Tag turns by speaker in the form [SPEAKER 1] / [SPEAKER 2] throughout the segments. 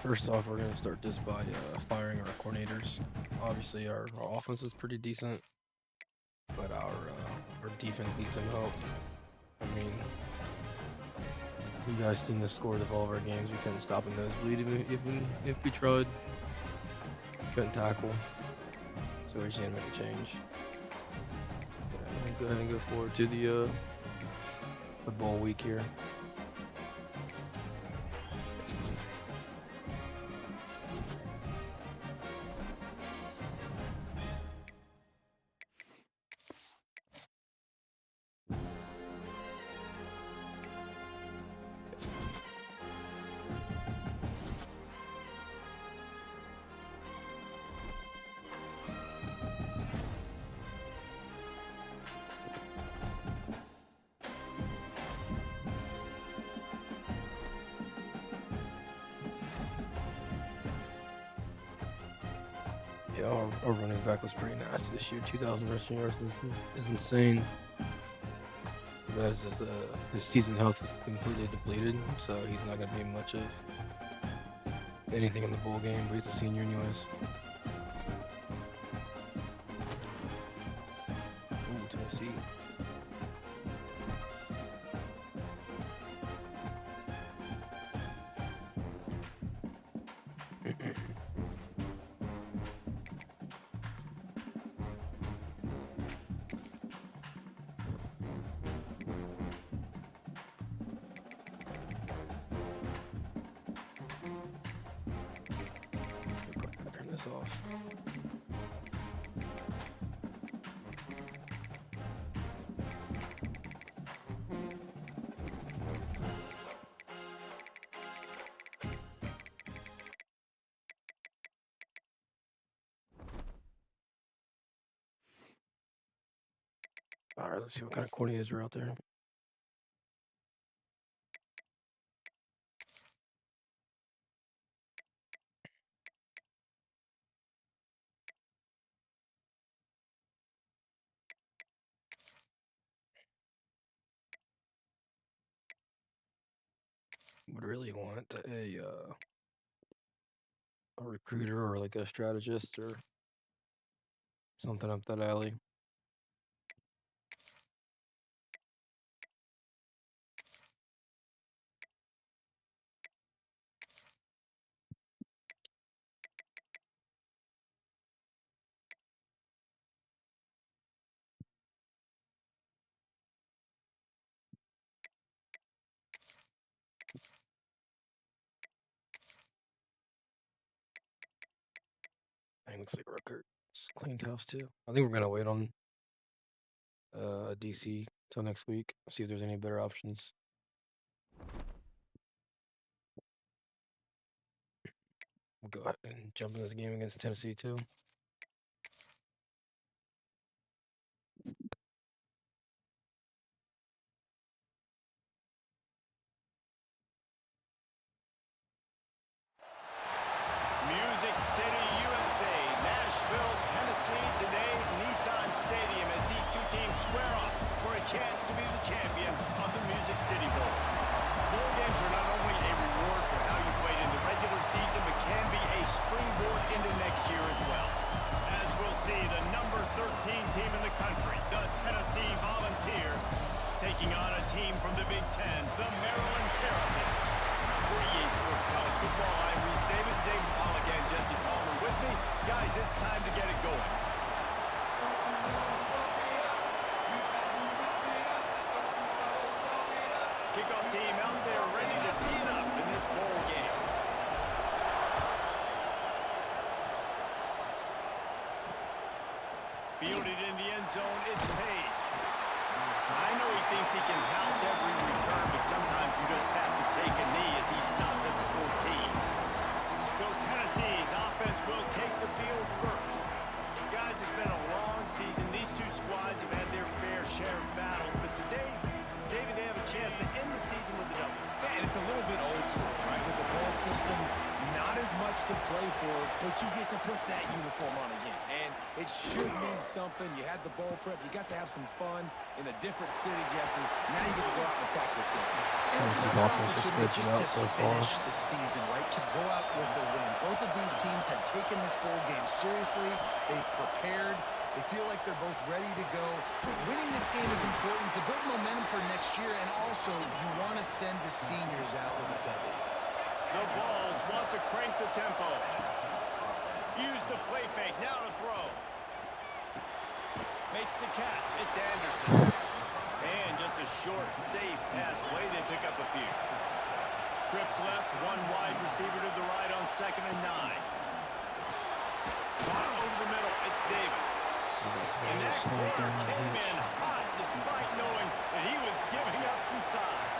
[SPEAKER 1] First off, we're gonna start this by firing our coordinators. Obviously, our offense is pretty decent, but our defense needs some help. I mean, you guys seen the scores of all of our games. We couldn't stop a nosebleed even if we tried. Couldn't tackle, so we just need to make a change. Go ahead and go forward to the football week here. Yeah, our running back was pretty nasty this year. 2,000 rushing yards is insane. That is just his season health is completely depleted, so he's not gonna be much of anything in the bowl game. But he's a senior anyways. Ooh, Tennessee. Turn this off. All right, let's see what kind of coordinators are out there. Would really want a recruiter or like a strategist or something up that alley. Dang, looks like Rutgers cleaned house too. I think we're gonna wait on DC till next week. See if there's any better options. We'll go ahead and jump in this game against Tennessee too.
[SPEAKER 2] Music City, USA, Nashville, Tennessee, today, Nissan Stadium, as these two teams square off for a chance to be the champion of the Music City Bowl. Bowl games are not only a reward for how you played in the regular season, but can be a springboard into next year as well. As we'll see, the number 13 team in the country, the Tennessee Volunteers, taking on a team from the Big Ten, the Maryland Terrapins. For EA Sports College Football, I'm Reese Davis, David Pollock, and Jesse Palmer with me. Guys, it's time to get it going. Kickoff team out there ready to tee it up in this bowl game. Fielded in the end zone, it's Page. I know he thinks he can house every return, but sometimes you just have to take a knee as he stopped at the 14. So Tennessee's offense will take the field first. Guys, it's been a long season. These two squads have had their fair share of battles, but today, David, they have a chance to end the season with a W.
[SPEAKER 3] Yeah, and it's a little bit old school, right? With the ball system, not as much much to play for, but you get to put that uniform on again. And it should mean something. You had the bowl prep. You got to have some fun in a different city, Jesse. Now you get to go out and attack this game.
[SPEAKER 1] And this is offense just glitched out so far.
[SPEAKER 4] Finish the season, right? To go out with the win. Both of these teams have taken this bowl game seriously. They've prepared. They feel like they're both ready to go. Winning this game is important to build momentum for next year, and also you want to send the seniors out with a W.
[SPEAKER 2] The Vols want to crank the tempo. Use the play fake. Now to throw. Makes the catch. It's Anderson. And just a short, safe pass play. They pick up a few. Trips left. One wide receiver to the right on 2nd and 9. Caught over the middle. It's Davis. And that corner came in hot despite knowing that he was giving up some size.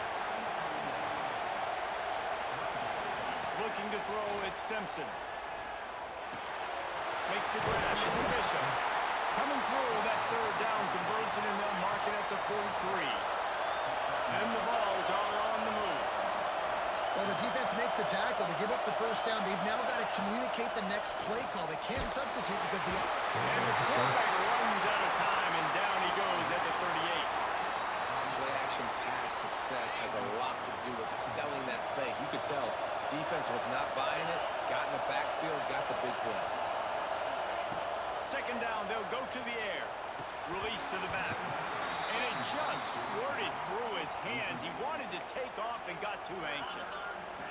[SPEAKER 2] Looking to throw at Simpson. Makes the grab. It's Bishop. Coming through that 3rd down conversion, and they'll mark it at the 43. And the Vols are on the move.
[SPEAKER 4] Well, the defense makes the tackle. They give up the 1st down. They've now got to communicate the next play call. They can't substitute because the...
[SPEAKER 2] And the quarterback runs out of time, and down he goes at the 38.
[SPEAKER 3] Play-action pass success has a lot to do with selling that fake. You could tell defense was not buying it, got in the backfield, got the big play.
[SPEAKER 2] 2nd down, they'll go to the air. Release to the back. And it just squirted through his hands. He wanted to take off and got too anxious.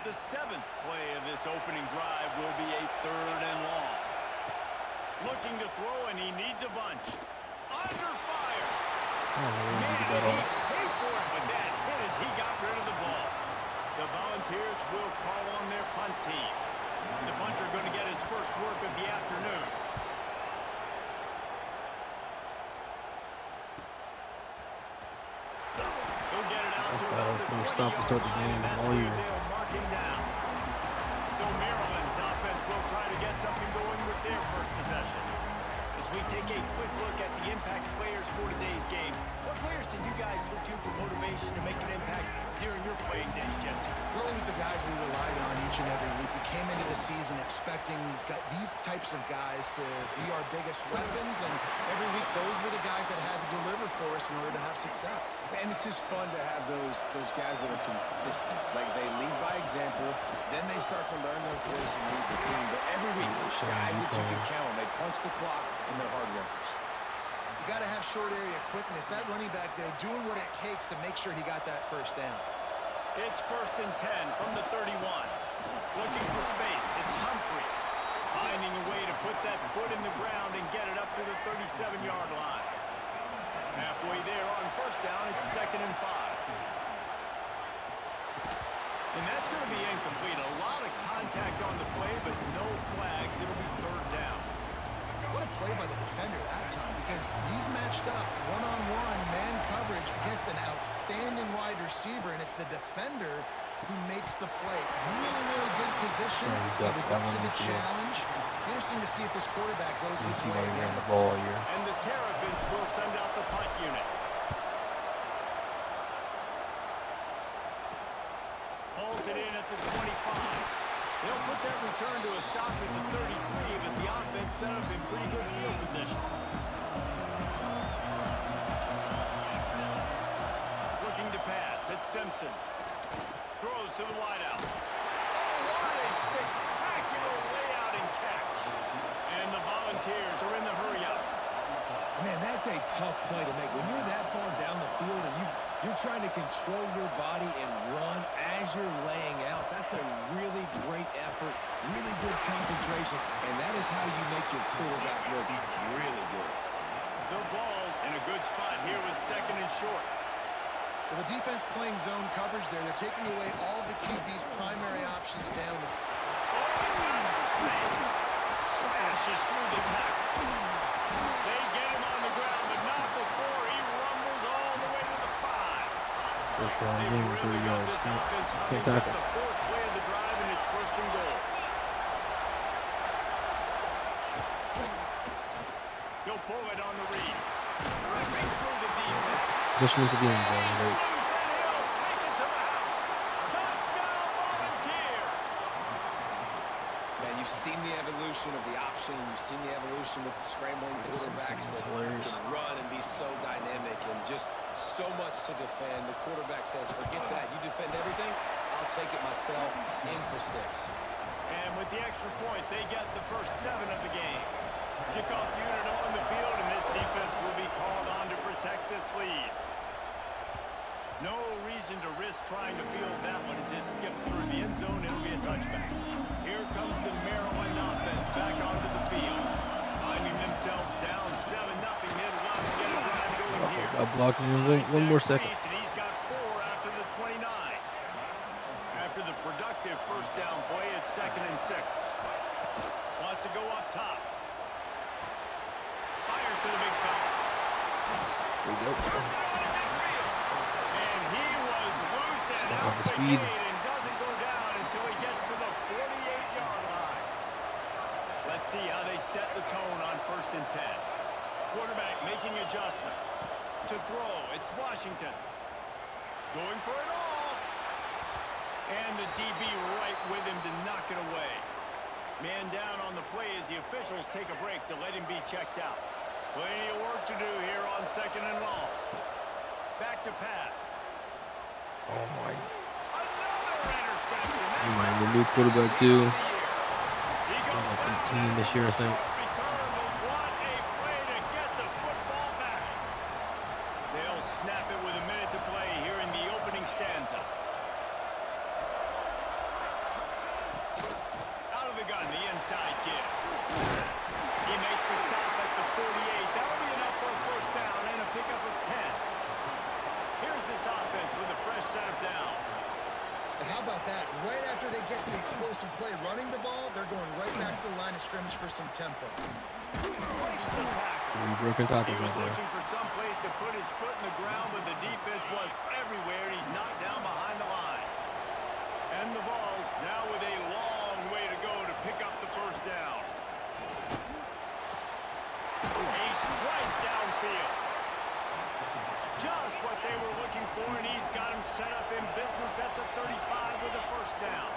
[SPEAKER 2] The 7th play of this opening drive will be a 3rd and long. Looking to throw, and he needs a bunch. Under fire. Man, he paid for it, but that hit as he got rid of the ball. The Volunteers will call on their punt team. The punter going to get his first work of the afternoon. He'll get it out to about the 20-yard
[SPEAKER 1] stop to start the game all year.
[SPEAKER 2] They'll mark him down. So Maryland's offense will try to get something going with their first possession. As we take a quick look at the impact players for today's game, what players did you guys look to for motivation to make an impact during your playing days, Jesse?
[SPEAKER 4] Well, it was the guys we relied on each and every week. We came into the season expecting these types of guys to be our biggest weapons, and every week those were the guys that had to deliver for us in order to have success.
[SPEAKER 3] And it's just fun to have those guys that are consistent. Like, they lead by example, then they start to learn their voice and lead the team. But every week, guys that you can count on, they punch the clock, and they're hard workers.
[SPEAKER 4] You got to have short area quickness. That running back there doing what it takes to make sure he got that 1st down.
[SPEAKER 2] It's 1st and 10 from the 31. Looking for space. It's Humphrey. Finding a way to put that foot in the ground and get it up to the 37-yard line. Halfway there on 1st down, it's 2nd and 5. And that's going to be incomplete. A lot of contact on the play, but no flags. It'll be 3rd down.
[SPEAKER 4] What a play by the defender that time, because he's matched up one-on-one man coverage against an outstanding wide receiver, and it's the defender who makes the play. Really, really good position. He was up to the challenge. Interesting to see if this quarterback goes his way.
[SPEAKER 1] He ran the ball all year.
[SPEAKER 2] And the Terrapins will send out the punt unit. Pulls it in at the 25. They'll put that return to a stop at the 33, but the offense set up in pretty good field position. Looking to pass. It's Simpson. Throws to the wideout. Oh, what a spectacular layout and catch. And the Volunteers are in the hurry-up.
[SPEAKER 3] Man, that's a tough play to make. When you're that far down the field and you're trying to control your body and run as you're laying out, that's a really great effort, really good concentration, and that is how you make your quarterback look really good.
[SPEAKER 2] The Vols in a good spot here with 2nd and short.
[SPEAKER 4] Well, the defense playing zone coverage there. They're taking away all of the QB's primary options down.
[SPEAKER 2] Smashes through the tackle. They get him on the ground, but not before he rumbles all the way to the 5.
[SPEAKER 1] First round
[SPEAKER 2] They've
[SPEAKER 1] game,
[SPEAKER 2] really
[SPEAKER 1] 30
[SPEAKER 2] got
[SPEAKER 1] yards.
[SPEAKER 2] this offense humming.
[SPEAKER 1] Can't
[SPEAKER 2] Just
[SPEAKER 1] tackle.
[SPEAKER 2] the 4th play of the drive, and it's 1st and goal. He'll pull it on the read. Ripping through the defense.
[SPEAKER 1] Push him into the end zone. Right.
[SPEAKER 2] Loose, and he'll take it to the house. Touchdown, Volunteers.
[SPEAKER 3] Man, you seen the evolution with scrambling
[SPEAKER 1] This
[SPEAKER 3] quarterbacks
[SPEAKER 1] is
[SPEAKER 3] that
[SPEAKER 1] hilarious.
[SPEAKER 3] can run and be so dynamic and just so much to defend. The quarterback says, forget that. You defend everything, I'll take it myself. In for 6.
[SPEAKER 2] And with the extra point, they get the first 7 of the game. Kickoff unit on the field, and this defense will be called on to protect this lead. No reason to risk trying to field that one as it skips through the end zone. It'll be a touchback. Here comes the Maryland offense back onto the field. Finding themselves down 7-0. They'd love to get a drive going here.
[SPEAKER 1] Got blocked in one more second.
[SPEAKER 2] And he's got 4 after the 29. After the productive first down play, it's 2nd and 6. Wants to go up top. Fires to the big fella.
[SPEAKER 1] There we go.
[SPEAKER 2] And he was loose and
[SPEAKER 1] Don't
[SPEAKER 2] out
[SPEAKER 1] have the
[SPEAKER 2] the
[SPEAKER 1] speed.
[SPEAKER 2] gate and doesn't go down until he gets to the 48-yard line. Let's see how they set the tone on 1st and 10. Quarterback making adjustments. To throw, it's Washington. Going for it all. And the DB right with him to knock it away. Man down on the play as the officials take a break to let him be checked out. Plenty of work to do here on 2nd and long. Back to pass.
[SPEAKER 1] Oh my.
[SPEAKER 2] Another interception.
[SPEAKER 1] Oh my, the new quarterback too.
[SPEAKER 2] He
[SPEAKER 1] He's
[SPEAKER 2] goes
[SPEAKER 1] like
[SPEAKER 2] down.
[SPEAKER 1] 18 this year, I think.
[SPEAKER 2] Return, but what a play to get the football back. They'll snap it with a minute to play here in the opening stanza. Out of the gun, the inside give. He makes the stop at the 48. That'll be enough for a first down and a pickup of 10. Here's this offense with a fresh set of downs.
[SPEAKER 4] And how about that? Right after they get the explosive play running the ball, they're going right back to the line of scrimmage for some tempo.
[SPEAKER 2] Breaks the tackle.
[SPEAKER 1] Broken tackle
[SPEAKER 2] He
[SPEAKER 1] right
[SPEAKER 2] was
[SPEAKER 1] there.
[SPEAKER 2] looking for some place to put his foot in the ground, but the defense was everywhere, and he's knocked down behind the line. And the Vols now with a long way to go to pick up the first down. A strike downfield. Just what they were looking for, and he's got him set up in business at the 35 with a first down.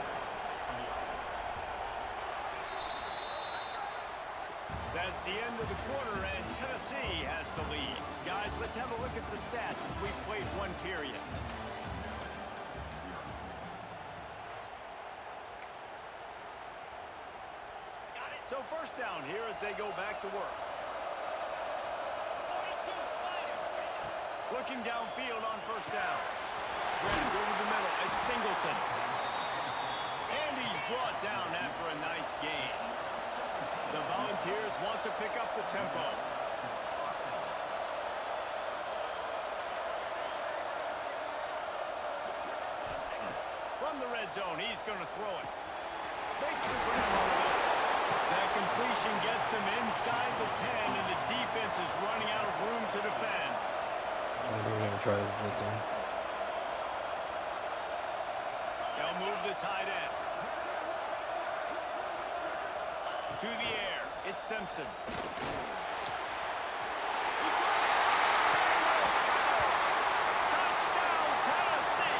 [SPEAKER 2] That's the end of the quarter, and Tennessee has the lead. Guys, let's have a look at the stats as we've played one period. So first down here as they go back to work. Looking downfield on first down. Grabbed over the middle. It's Singleton. And he's brought down after a nice gain. The Volunteers want to pick up the tempo. From the red zone, he's going to throw it. Makes the grab on the middle. That completion gets them inside the 10, and the defense is running out of room to defend.
[SPEAKER 1] I don't think we're gonna try this blitzing.
[SPEAKER 2] They'll move the tight end. To the air. It's Simpson. Touchdown, Tennessee!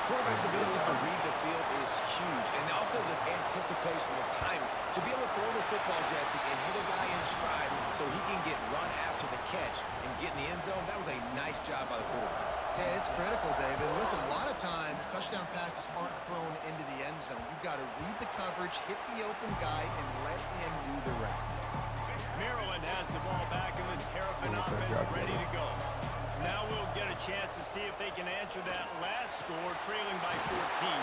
[SPEAKER 3] Quarterback's abilities to read the field is huge, and also the anticipation, the timing. To be able to throw the football, Jesse, and hit a guy in stride so he can get run after the catch and get in the end zone, that was a nice job by the quarterback.
[SPEAKER 4] Yeah, it's critical, David. Listen, a lot of times, touchdown passes aren't thrown into the end zone. You've got to read the coverage, hit the open guy, and let him do the rest.
[SPEAKER 2] Maryland has the ball back, and the Terrapin offense ready to go. Now we'll get a chance to see if they can answer that last score, trailing by 14,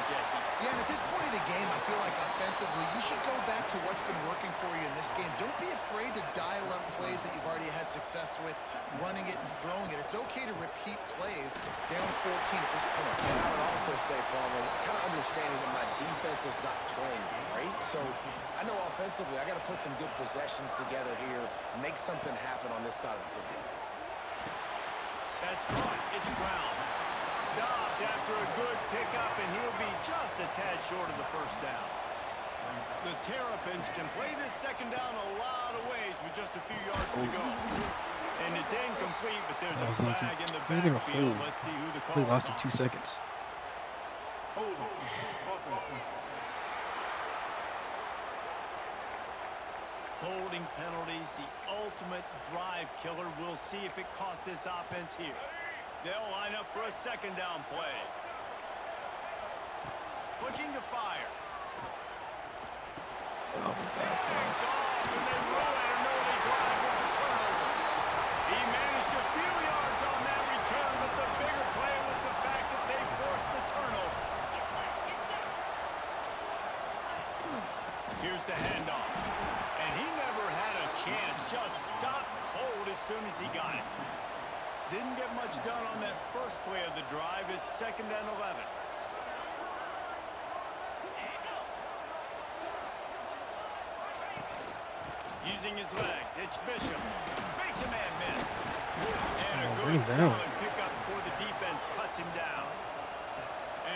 [SPEAKER 2] Jesse.
[SPEAKER 4] Yeah, and at this point of the game, I feel like offensively, you should go back to what's been working for you in this game. Don't be afraid to dial up plays that you've already had success with, running it and throwing it. It's okay to repeat plays down 14 at this point.
[SPEAKER 3] And I would also say, Palmer, kind of understanding that my defense is not playing great, so I know offensively I got to put some good possessions together here, make something happen on this side of the football.
[SPEAKER 2] That's caught. It's Brown. Stopped after a good pickup, and he'll be just a tad short of the first down. The Terrapins can play this second down a lot of ways with just a few yards to go. And it's incomplete, but there's a flag in the backfield. Let's see who the call
[SPEAKER 1] We lost in 2 seconds.
[SPEAKER 2] Holding penalties, the ultimate drive killer. We'll see if it costs this offense here. They'll line up for a second down play. Looking to fire.
[SPEAKER 1] Oh, bad pass.
[SPEAKER 2] And they roll it, an early drive with the turnover. He managed a few yards on that return, but the bigger play was the fact that they forced the turnover. Here's the handoff. And he never had a chance. Just stopped cold as soon as he got it. Didn't get much done on that first play of the drive. It's 2nd and 11. Using his legs, it's Bishop. Makes a man miss. And a good solid pickup before the defense cuts him down.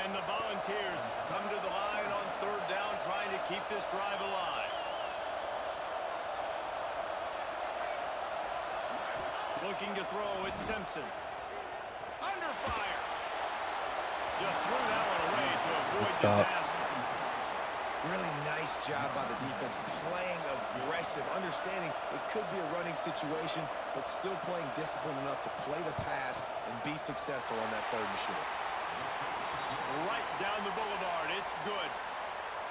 [SPEAKER 2] And the Volunteers come to the line on 3rd down, trying to keep this drive alive. Looking to throw, it's Simpson. Under fire. Just threw that one away to avoid disaster.
[SPEAKER 3] Really nice job by the defense, playing aggressive, understanding it could be a running situation, but still playing disciplined enough to play the pass and be successful on that 3rd and short.
[SPEAKER 2] Right down the boulevard, it's good.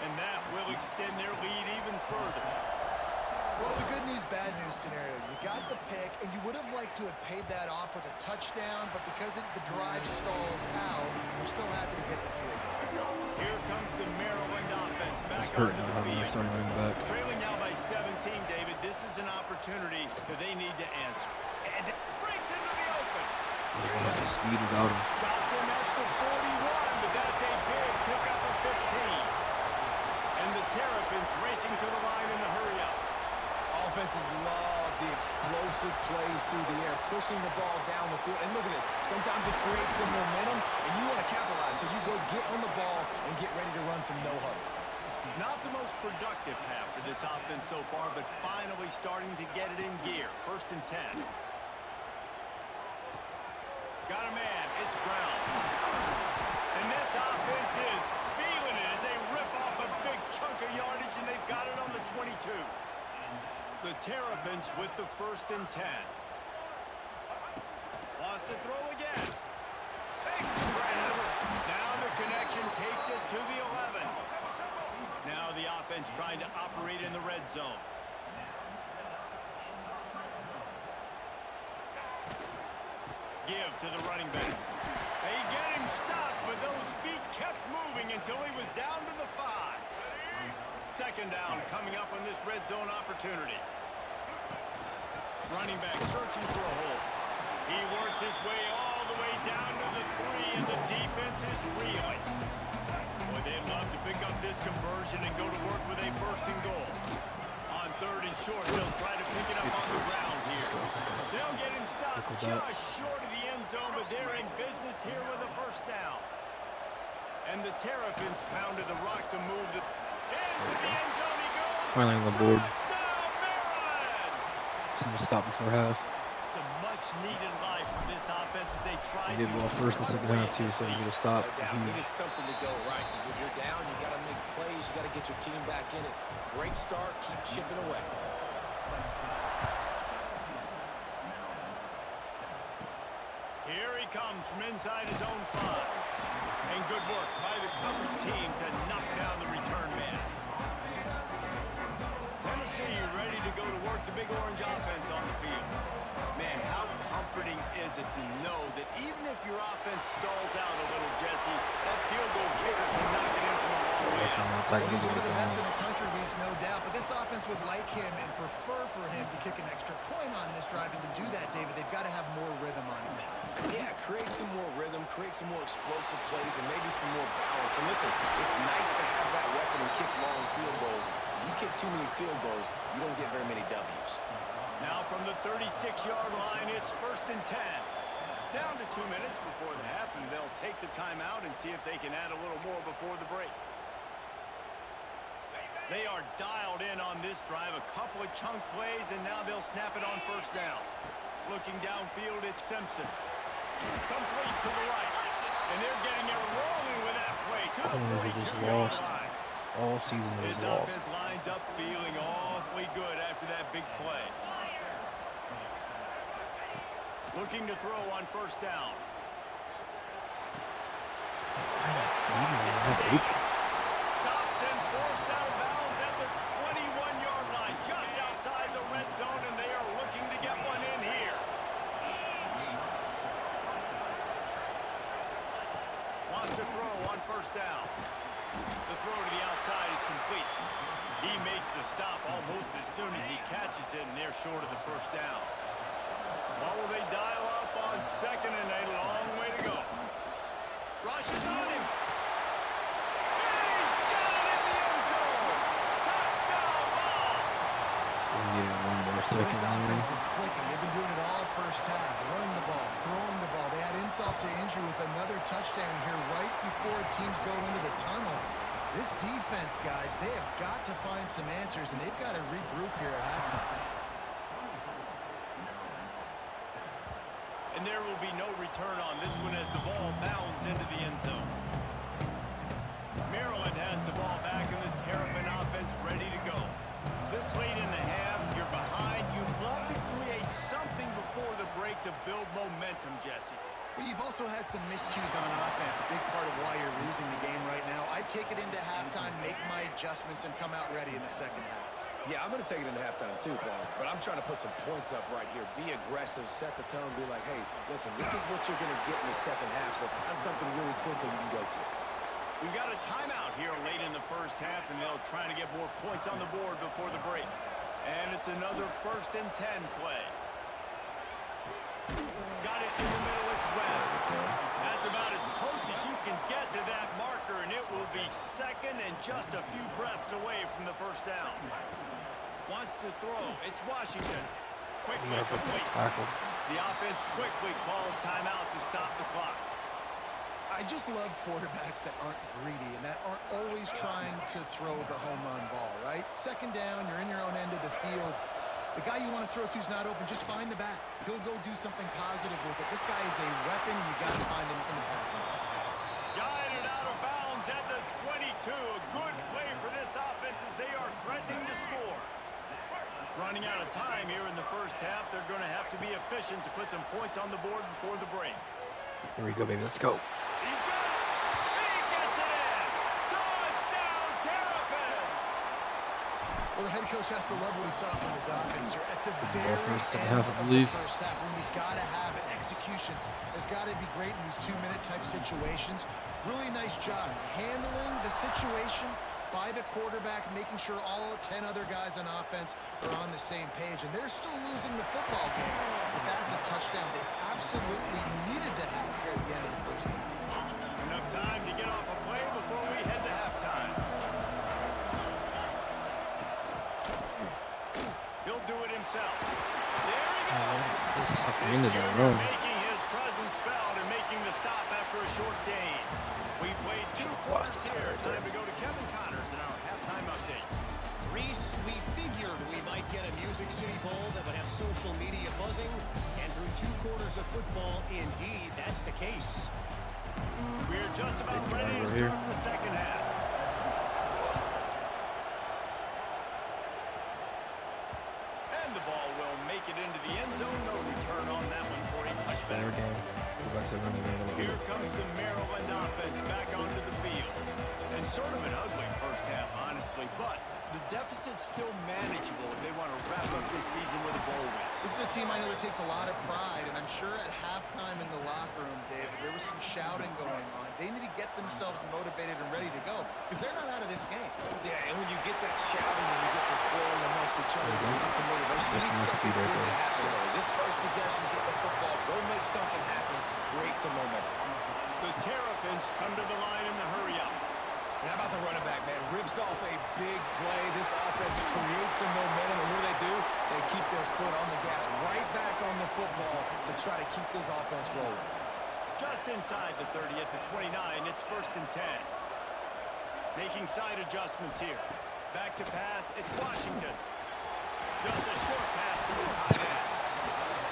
[SPEAKER 2] And that will extend their lead even further.
[SPEAKER 4] Well, it's a good news, bad news scenario. You got the pick, and you would have liked to have paid that off with a touchdown, but because the drive stalls out, we're still happy to get the field goal.
[SPEAKER 2] Here comes the Maryland offense back
[SPEAKER 1] It's hurting
[SPEAKER 2] onto
[SPEAKER 1] now
[SPEAKER 2] the
[SPEAKER 1] having their
[SPEAKER 2] field.
[SPEAKER 1] starting running back.
[SPEAKER 2] Trailing now by 17, David. This is an opportunity that they need to answer. And breaks into the open.
[SPEAKER 1] They don't have the speed without him.
[SPEAKER 2] Stopped him at the 41, but that's a big pickup of 15. And the Terrapins racing to the line in the hurry-up.
[SPEAKER 3] Offenses love the explosive plays through the air, pushing the ball down the field. And look at this. Sometimes it creates some momentum, and you want to capitalize. So you go get on the ball and get ready to run some no-huddle.
[SPEAKER 2] Not the most productive half for this offense so far, but finally starting to get it in gear. 1st and 10. Got a man. It's Brown. And this offense is feeling it as they rip off a big chunk of yardage, and they've got it on the 22. The Terrapins with the 1st and 10. Wants to throw again. Makes the grab. Now the connection takes it to the 11. Now the offense trying to operate in the red zone. Give to the running back. They get him stopped, but those feet kept moving until he was down to the 5. 2nd down coming up on this red zone opportunity. Running back searching for a hole. He works his way all the way down to the 3, and the defense is reeling. Boy, they'd love to pick up this conversion and go to work with a 1st and goal. On 3rd and short, they'll try to pick it up on the ground here. They'll get him stopped just short of the end zone, but they're in business here with a 1st down. And the Terrapins pounded the rock to move the... Into the end zone he goes.
[SPEAKER 1] Finally on the board.
[SPEAKER 2] Touchdown, Maryland!
[SPEAKER 1] Something to stop before half.
[SPEAKER 2] Some much-needed life from this offense as they try
[SPEAKER 1] They did well first and second half too, so you get a stop.
[SPEAKER 3] No doubt,
[SPEAKER 1] Huge.
[SPEAKER 3] needed something to go right. When you're down, you got to make plays. You got to get your team back in it. Great start. Keep chipping away.
[SPEAKER 2] Here he comes from inside his own 5. And good work by the coverage team to knock down the return man. Tennessee ready to go to work the Big Orange offense on the field. Man, how comforting is it to know that even if your offense stalls out a little, Jesse, that field goal kicker can knock it in from a long way out.
[SPEAKER 4] He's one of the best in the country, Reese, no doubt. But this offense would like him and prefer for him to kick an extra point on this drive. And to do that, David, they've got to have more rhythm on offense.
[SPEAKER 3] Yeah, create some more rhythm, create some more explosive plays, and maybe some more balance. And listen, it's nice to have that weapon and kick long field goals. You kick too many field goals, you don't get very many W's.
[SPEAKER 2] Now from the 36-yard line, it's 1st and 10. Down to 2 minutes before the half, and they'll take the timeout and see if they can add a little more before the break. They are dialed in on this drive, a couple of chunk plays, and now they'll snap it on 1st down. Looking downfield, it's Simpson. Complete to the right. And they're getting it rolling with that play to the 42-yard line.
[SPEAKER 1] all season it was
[SPEAKER 2] This
[SPEAKER 1] lost.
[SPEAKER 2] offense lines up feeling awfully good after that big play. Looking to throw on first down. That's caught. Stopped and forced out of bounds at the 21-yard line, just outside the red zone, and they are looking to get one in here. Wants to throw on first down. The throw to the outside is complete. He makes the stop almost as soon as he catches it, and they're short of the first down. What will they dial up on second and a long way to go? Rushes on him. He's got it in the end zone. Touchdown ball.
[SPEAKER 1] We needed one more
[SPEAKER 4] This
[SPEAKER 1] second.
[SPEAKER 4] offense is clicking. They've been doing it all first half. Running the ball, throwing the ball. They add insult to injury with another touchdown here right before teams go into the tunnel. This defense, guys, they have got to find some answers, and they've got to regroup here at halftime.
[SPEAKER 2] And there will be no return on this one as the ball bounds into the end zone. Maryland has the ball back and the Terrapin offense ready to go. This late in the half, you're behind. You love to create something before the break to build momentum, Jesse.
[SPEAKER 4] But you've also had some miscues on offense, a big part of why you're losing the game right now. I'd take it into halftime, make my adjustments, and come out ready in the second half.
[SPEAKER 3] Yeah, I'm going to take it into halftime too, Paul. But I'm trying to put some points up right here. Be aggressive, set the tone, be like, hey, listen, this is what you're going to get in the second half, so find something really quickly you can go to.
[SPEAKER 2] We got a timeout here late in the first half, and they'll try to get more points on the board before the break. And it's another 1st and 10 play. Got it in the middle, it's Webb. That's about as close as you can get to that marker, and it will be second and just a few breaths away from the first down. Wants to throw. It's Washington. Quickly complete.
[SPEAKER 1] Tackle.
[SPEAKER 2] The offense quickly calls timeout to stop the clock.
[SPEAKER 4] I just love quarterbacks that aren't greedy and that aren't always trying to throw the home run ball, right? Second down, you're in your own end of the field. The guy you want to throw to is not open. Just find the back. He'll go do something positive with it. This guy is a weapon, and you got to find him in the passing game.
[SPEAKER 2] Guided out of bounds at the 22. A good play for this offense as they are threatening to score. Running out of time here in the first half. They're going to have to be efficient to put some points on the board before the break.
[SPEAKER 1] Here we go, baby. Let's go.
[SPEAKER 2] He's got it. He gets it in. Touchdown, Terrapins.
[SPEAKER 4] Well, the head coach has to love what he saw from his offense here at the very
[SPEAKER 1] for the second
[SPEAKER 4] end
[SPEAKER 1] half, I
[SPEAKER 4] of the
[SPEAKER 1] believe.
[SPEAKER 4] first half. When you've got to have it, execution has got to be great in these 2-minute type situations. Really nice job handling the situation by the quarterback, making sure all 10 other guys on offense are on the same page. And they're still losing the football game, but that's a touchdown they absolutely needed to have here at the end of the first half.
[SPEAKER 2] Enough time to get off a play before we head to halftime. He'll do it himself. There he goes.
[SPEAKER 1] This sucking
[SPEAKER 2] This
[SPEAKER 1] into that
[SPEAKER 2] junior
[SPEAKER 1] run.
[SPEAKER 2] making his presence felt and making the stop after a short gain. We played 2 quarters
[SPEAKER 1] Lost the
[SPEAKER 2] here.
[SPEAKER 1] time right
[SPEAKER 2] Time to go to Kevin Connors in our halftime update.
[SPEAKER 5] Reese, we figured we might get a Music City Bowl that would have social media buzzing, and through 2 quarters of football, indeed, that's the case.
[SPEAKER 2] We're just about
[SPEAKER 1] Big
[SPEAKER 2] ready to
[SPEAKER 1] driver here.
[SPEAKER 2] start the second half. And the ball will make it into the end zone. No return on that one for a touchback.
[SPEAKER 1] Better game. Quarterbacks are running a little
[SPEAKER 2] Here
[SPEAKER 1] bit.
[SPEAKER 2] comes the Maryland offense back onto the field. And sort of an ugly first half, honestly, but the deficit's still manageable if they want to wrap up this season with a bowl win.
[SPEAKER 4] This is a team I know that takes a lot of pride, and I'm sure at halftime in the locker room, David, there was some shouting going on. They need to get themselves motivated and ready to go, because they're not out of this game.
[SPEAKER 3] Yeah, and when you get that shouting and you get the quarreling amongst each other, you get some motivation.
[SPEAKER 1] Just
[SPEAKER 3] You need
[SPEAKER 1] enough
[SPEAKER 3] something
[SPEAKER 1] speed right
[SPEAKER 3] good to
[SPEAKER 1] there.
[SPEAKER 3] happen early. This first possession, get the football, go make something happen, create some momentum.
[SPEAKER 2] The Terrapins come to the line in the hurry-up.
[SPEAKER 3] And how about the running back, man? Rips off a big play. This offense creates some momentum, and what do? They keep their foot on the gas, right back on the football to try to keep this offense rolling.
[SPEAKER 2] Just inside the 30 at the 29, it's 1st and 10. Making side adjustments here. Back to pass, it's Washington. Just a short pass to the tight end.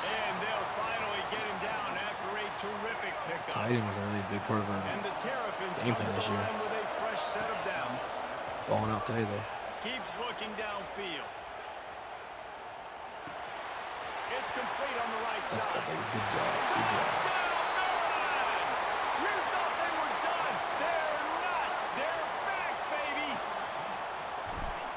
[SPEAKER 2] And they'll finally get him down after a terrific pickup.
[SPEAKER 1] Tight end was a really big part of our
[SPEAKER 2] And the Terrapins
[SPEAKER 1] game
[SPEAKER 2] come
[SPEAKER 1] plan
[SPEAKER 2] to
[SPEAKER 1] this
[SPEAKER 2] the
[SPEAKER 1] year.
[SPEAKER 2] line with a fresh set of downs.
[SPEAKER 1] Balling out today, though.
[SPEAKER 2] Keeps looking downfield. It's complete on the right
[SPEAKER 1] Let's go,
[SPEAKER 2] side.
[SPEAKER 1] baby. Good job. Good job.
[SPEAKER 2] Touchdown, Maryland! You thought they were done. They're not. They're back, baby.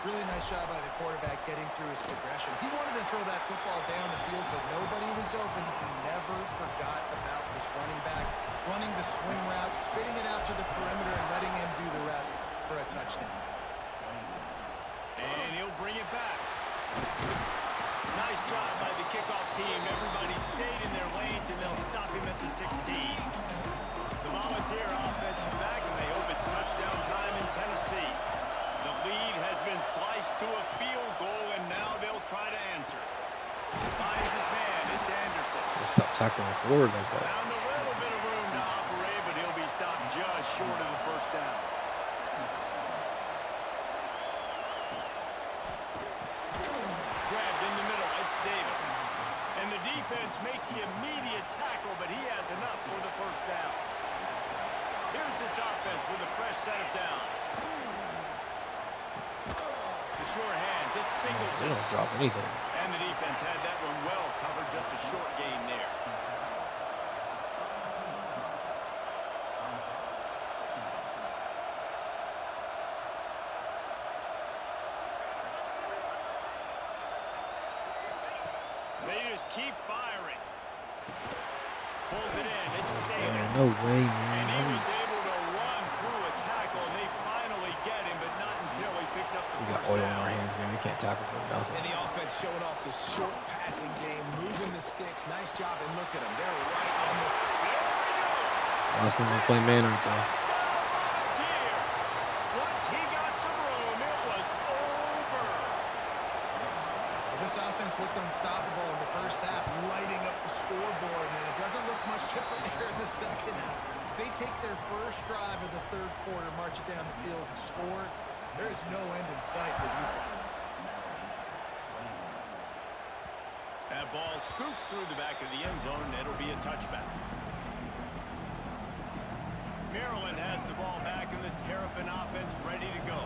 [SPEAKER 4] Really nice job by the quarterback getting through his progression. He wanted to throw that football down the field, but nobody was open. He never forgot about this running back, running the swing route, spitting it out to the perimeter, and letting him do the rest for a touchdown.
[SPEAKER 2] And he'll bring it back. Nice job by the kickoff team. Everybody stayed in their lanes, and they'll stop him at the 16. The Volunteer offense is back, and they hope it's touchdown time in Tennessee. The lead has been sliced to a field goal, and now they'll try to answer. Finds his man. It's Anderson.
[SPEAKER 1] Stop tackling forward like that.
[SPEAKER 2] Found a little bit of room to operate, but he'll be stopped just short of the first down. Grabbed in the middle. It's Davis. And the defense makes the immediate tackle, but he has enough for the first down. Here's this offense with a fresh set of downs. The sure hands. It's
[SPEAKER 1] They
[SPEAKER 2] Singleton.
[SPEAKER 1] don't drop anything.
[SPEAKER 2] And the defense had that one well covered. Just a short gain there. They just keep firing. Pulls it in. It's Davis.
[SPEAKER 1] No way,
[SPEAKER 2] And he
[SPEAKER 1] man.
[SPEAKER 2] was able to run through a tackle, and they finally get him, but not until he picks up the
[SPEAKER 1] We got
[SPEAKER 2] first
[SPEAKER 1] oil in
[SPEAKER 2] down.
[SPEAKER 1] our hands, man. We can't tackle for nothing.
[SPEAKER 3] And the offense showing off the short passing game, moving the sticks. Nice job, and look at them. They're right on the...
[SPEAKER 2] There he goes.
[SPEAKER 1] Last time we play man right there.
[SPEAKER 2] Touchdown, Volunteer. Once he got some room, it was over.
[SPEAKER 4] This offense looked unstoppable in the first half, lighting up the scoreboard, and it doesn't look much different here in the second half. They take their first drive of the third quarter, march it down the field, and score. There is no end in sight for these guys.
[SPEAKER 2] That ball scoots through the back of the end zone, and it'll be a touchback. Maryland has the ball back, and the Terrapin offense ready to go.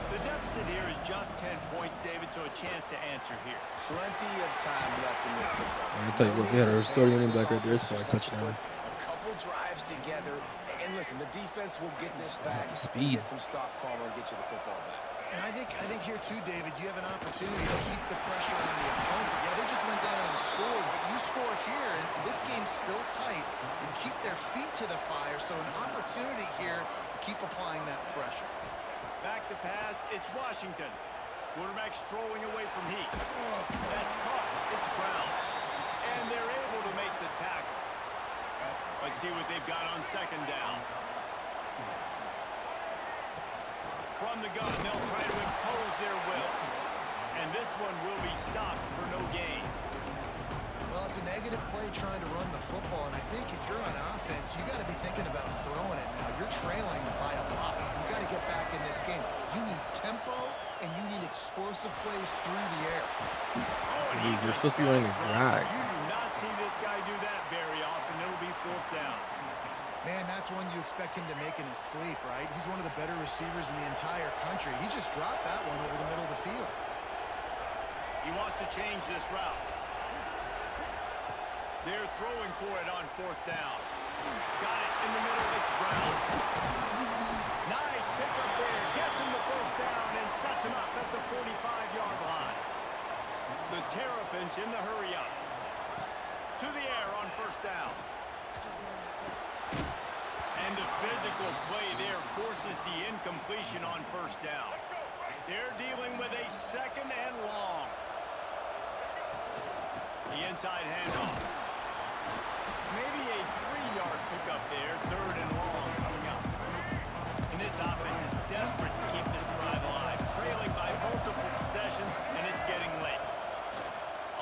[SPEAKER 2] The deficit here is just 10 points, David, so a chance to answer here.
[SPEAKER 3] Plenty of time left in this football.
[SPEAKER 1] I tell you what, we had our starting running back right there. It's probably a touchdown.
[SPEAKER 3] A couple drives together, and listen, the defense will get this back.
[SPEAKER 1] Speed.
[SPEAKER 3] Get some stops, Farmer, and get you the football back.
[SPEAKER 4] And I think here too, David, you have an opportunity to keep the pressure on the opponent. Yeah, they just went down and scored, but you score here, and this game's still tight, and keep their feet to the fire, so an opportunity here to keep applying that pressure.
[SPEAKER 2] Back to pass, it's Washington. Quarterback strolling away from Heat. That's caught. It's Brown. And they're able to make the tackle. Let's see what they've got on second down. From the gun, they'll try to impose their will. And this one will be stopped for no gain.
[SPEAKER 4] Well, it's a negative play trying to run the football, and I think if you're on offense, you got to be thinking about throwing it now. You're trailing by a lot. You got to get back in this game. You need tempo, and you need explosive plays through the air.
[SPEAKER 1] Dude, you're supposed to be running a drag.
[SPEAKER 2] You do not see this guy do that very often. It'll be fourth down.
[SPEAKER 4] Man, that's one you expect him to make in his sleep, right? He's one of the better receivers in the entire country. He just dropped that one over the middle of the field.
[SPEAKER 2] He wants to change this route. They're throwing for it on fourth down. Got it in the middle. It's Brown. Nice pickup there. Gets him the first down and sets him up at the 45-yard line. The Terrapins in the hurry up. To the air on first down. And the physical play there forces the incompletion on first down. They're dealing with a second and long. The inside handoff. Maybe a 3-yard pickup there, third and long coming up. And this offense is desperate to keep this drive alive, trailing by multiple possessions, and it's getting late.